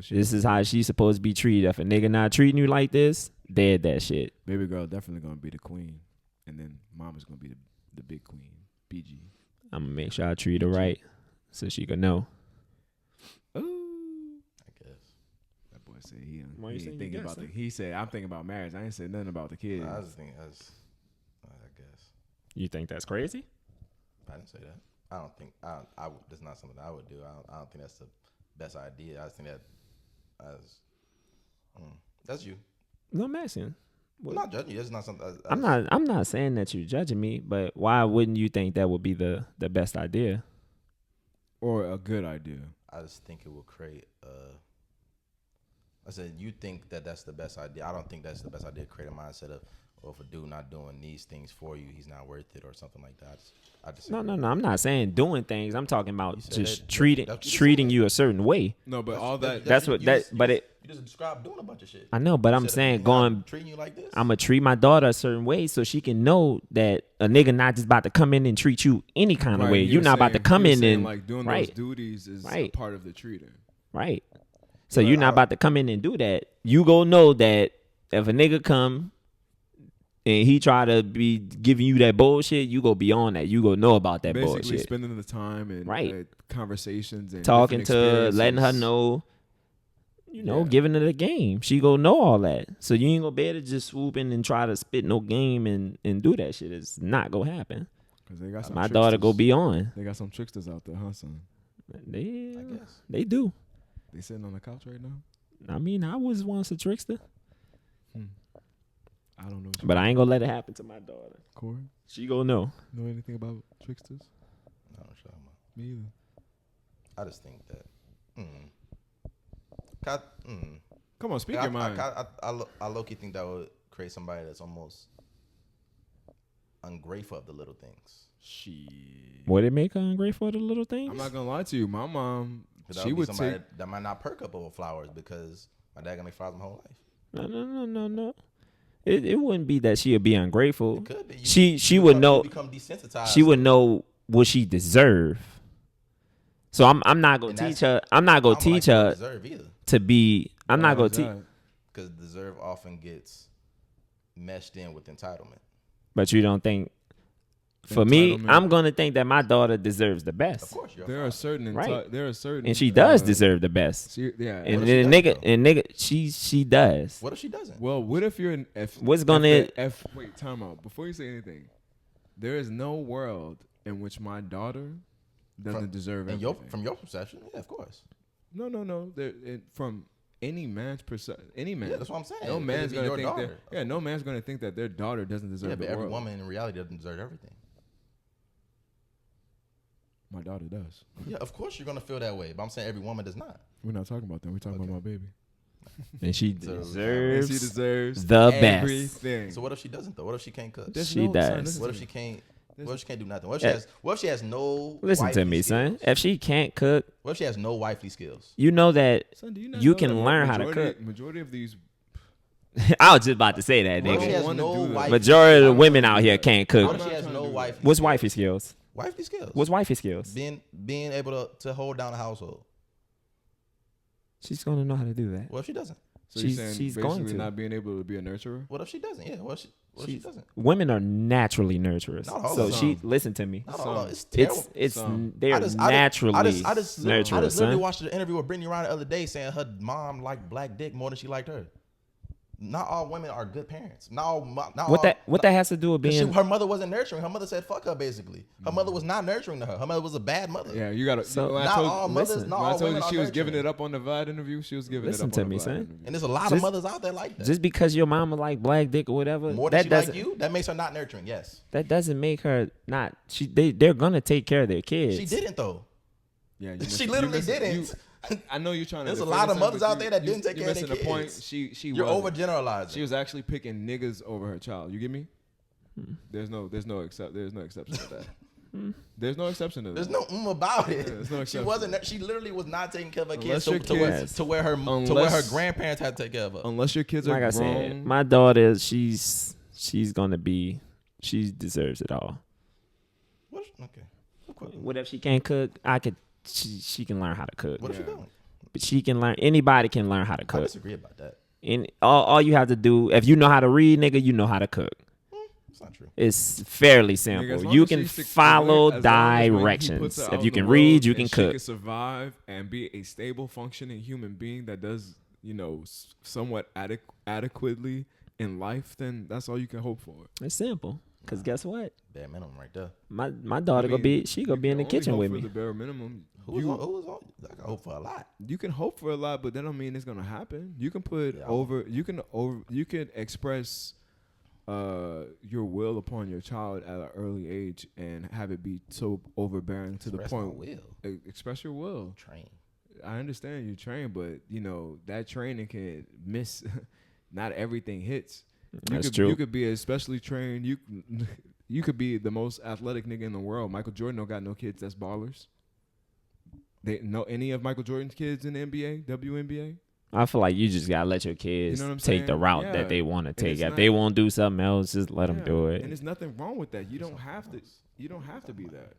she. This is how she's supposed to be treated. If a nigga not treating you like this, dead that shit. Baby girl definitely gonna be the queen, and then mama's gonna be the big queen, BG. I'm gonna make sure I treat her right, so she can know. Ooh. I guess. That boy said he Why you ain't saying thinking you about guess, the. He said I'm thinking about marriage. I ain't said nothing about the kids. I just think that's. I guess. You think that's crazy? I didn't say that. I don't think. That's not something that I would do. I don't think that's the best idea. I just think that. That's you. No, I'm asking. I'm not judging you. That's not something. I'm not saying that you're judging me, but why wouldn't you think that would be the best idea? Or a good idea. I just think it will create. I said you think that that's the best idea. I don't think that's the best idea. Create a mindset of, well, if a dude not doing these things for you, he's not worth it or something like that. I just No. I'm not saying doing things. I'm talking about You said just that- treating that- you just treating said you a certain way. No, but all that. That's what that. But it. You just described doing a bunch of shit. I know, but You I'm said saying a nigga going. not treating you like this. I'm gonna treat my daughter a certain way so she can know that a nigga not just about to come in and treat you any kind of Right, way. you You're were not about to saying- come you were in saying, and like doing right. those duties is a Right. part of the treating. right. So But you're not I- about to come in and do that. You go know that if a nigga come and he try to be giving you that bullshit, you go beyond that. You go know about that Basically, bullshit. spending the time and Right. conversations and Talking different to her, letting her experiences. know, Yeah. giving her the game. She go know all that. So you ain't gonna be able to just swoop in and try to spit no game and do that shit. It's not gonna happen. 'Cause they got some My daughter go tricksters. beyond. They got some tricksters out there, huh, son? They I guess. they do. They sitting on the couch right now. I mean, I was once a trickster, I don't know. What but I ain't gonna let it happen to my daughter. Corey, She gonna know. know anything about tricksters? I don't know. Me either. I just think that. Come on, speak your mind. I low-key think that would create somebody that's almost ungrateful of the little things. Shit. Would it make her ungrateful for the little things? I'm not gonna lie to you. My mom, That she would be would somebody take. that might not perk up over flowers because my dad gonna make flowers my whole life. No. It wouldn't be that she would be ungrateful. It could be. She would know. Become desensitized. She would know what she deserve. So I'm not gonna And teach that's- her. I'm not I gonna don't teach like her deserve either, to be. I'm not Why gonna is teach. that? because deserve often gets meshed in with entitlement. But you don't think. For me, Entitlement. I'm gonna think that my daughter deserves the Of best, course, you're There are certain. Right. There are certain. and she does deserve the best. Yeah. And if then she doesn't, nigga, she does. What if she doesn't? Well, what if you're an F? What's gonna- Wait, time out. Before you say anything, there is no world in which my daughter doesn't deserve And everything. from your perception, yeah, of course. No. From any man's perception, any man. Yeah, that's what I'm saying. No It'd man's be gonna your think daughter. that. Yeah, no man's gonna think that their daughter doesn't deserve Yeah, the but every world. woman in reality doesn't deserve everything. My daughter does. Yeah, of course you're gonna feel that way, but I'm saying every woman does not. We're not talking about that. We're talking about my baby. And she So- And deserves. she deserves the best. everything. So what if she doesn't though? What if she can't cook? There's She does. listen What to if me. she can't? What if she can't do nothing? What Yeah. if she has no? Listen to wifely me, son. skills? If she can't cook, What if she has no wifely skills? you know that Son, do not you know can that learn how to majority- cook. Majority of these. I was just about to say that, What if she nigga. has wanna no do that. wifely? Majority of the I'm women not out gonna here do that. can't What cook. if she not has trying no to do wifely? that. What's skills? wifey skills? Wifely skills. What's wifey skills? Being able to hold down a household. She's gonna know how to do that. What if she doesn't? So She's- you're saying she's basically going to. not being able to be a nurturer. What if she doesn't? Yeah. What if she She's- doesn't? Women are naturally nurturers. Not all So of she them. listen to me. Not all of it. It's It's terrible. it's Some. they're naturally I just nurturers, literally son. watched an interview with Brittany Ryan the other day saying her mom liked black dick more than she liked her. Not all women are good parents. Not all. What that has to do with being? Her mother wasn't nurturing. Her mother said fuck her. Basically, her mother was not nurturing to her. Her mother was a bad mother. Yeah, you gotta. So- when I Not told, all mothers. listen, Not when I all told women you are she was nurturing. giving it up on the Vlad interview, she was giving Listen it up to on me, the Vlad son. interview. And there's a lot Just- of mothers out there like that. Just because your mama like black dick or whatever, More than that she like doesn't you, that makes her not nurturing. Yes, that doesn't make her not. They're gonna take care of their kids. she didn't though. Yeah, She literally didn't. I know you're trying to. There's a defend lot of her, mothers but out there that didn't take you're care of their missing the point. kids. She You're wasn't. overgeneralizing. She was actually picking niggas over her child. You get me? There's no exception to that. There's no exception to that. There's no about it. There's no She exception. wasn't. She literally was not taking care of her kids Unless to your where, kids- to where her grandparents had to take care of her. Unless your kids are Like I grown. said, my daughter, she's gonna be. She deserves it all. Okay. What if she can't cook? She can learn how to cook. What if she don't? But she can learn. Anybody can learn how to I cook. disagree about that. And all you have to do, if you know how to read, nigga, you know how to cook. It's not true. It's fairly Nigga, as simple. long You as can she follow as long as when he puts directions. her If out you in the can read, world you can and cook. She can survive and be a stable, functioning human being that does, somewhat adequately in life. Then that's all you can hope for. It's simple. Cause guess what? Bare minimum right there. My daughter gonna be in the kitchen with me. The bare minimum. Who's on? I can hope for a lot. You can hope for a lot, but that don't mean it's gonna happen. You can put Yeah. you can express your will upon your child at an early age and have it be so overbearing to the Express point. my will. Express your will. Train. I understand you train, but that training can miss. Not everything hits. That's true. You could be especially trained. You could be the most athletic nigga in the world. Michael Jordan don't got no kids that's ballers. They know any of Michael Jordan's kids in the NBA, WNBA? I feel like you just gotta let your kids You know what I'm take the saying? route Yeah. that they want to take. it's If not- they won't do something else, just let them do And it. there's nothing wrong with that. You don't have to. You don't have to be that.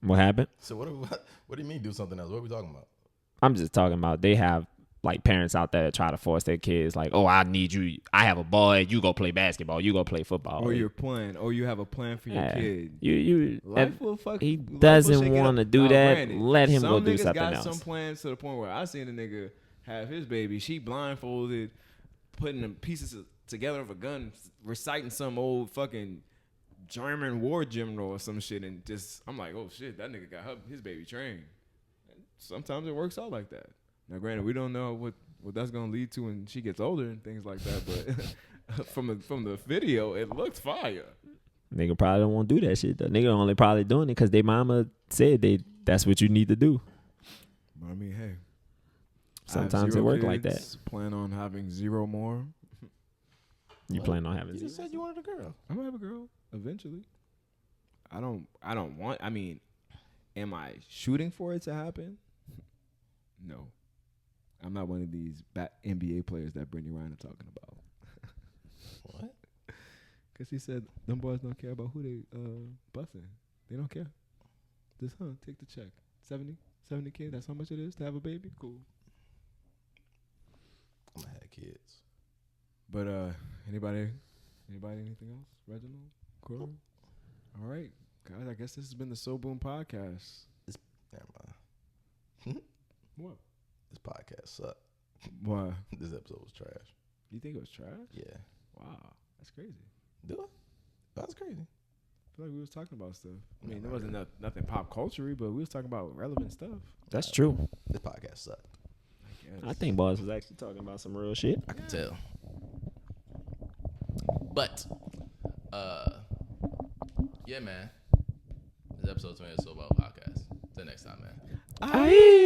What happened? So what do you mean do something else? What are we talking about? I'm just talking about they have like parents out there that try to force their kids like, oh, I need you. I have a boy. You go play basketball. You go play football. Or you're playing. Or you have a plan for your Yeah. kid. You Life if will fuck. he life will doesn't shake it up. want to do Now, that, granted, let him go some do niggas something got else. some plans to the point where I seen a nigga have his baby. She blindfolded, putting the pieces together of a gun, reciting some old fucking German war general or some shit, and just I'm like, oh shit, that nigga got his baby trained. And sometimes it works out like that. Now, granted, we don't know what that's gonna lead to when she gets older and things like that, but from the video, it looked fire. Nigga probably don't want to do that shit though. Nigga only probably doing it because their mama said that's what you need to do. But I mean, hey, Sometimes it work like that. Plan on having 0 more. You plan on having You just zero? said you wanted a girl. I'm gonna have a girl eventually. I don't want. I mean, am I shooting for it to happen? No, I'm not one of these NBA players that Brittany Ryan are talking about. What? Cause he said them boys don't care about who they busting. They don't care. Just take the check. 70K. That's how much it is to have a baby. Cool. I'm gonna have kids. But anybody anything else? Reginald? Cool. All right, guys. I guess this has been the So Boom podcast. Never mind. What? This podcast sucked. Why? This episode was trash. You think it was trash? Yeah. Wow, that's crazy. Do it? That's crazy. I feel like we was talking about stuff. I mean, there wasn't nothing pop culture-y, but we was talking about relevant stuff. That's true. This podcast sucked. I guess. I think boss was actually talking about some real shit. I can tell. But, yeah, man. This episode 20 is So About podcast. Till next time, man. Aye.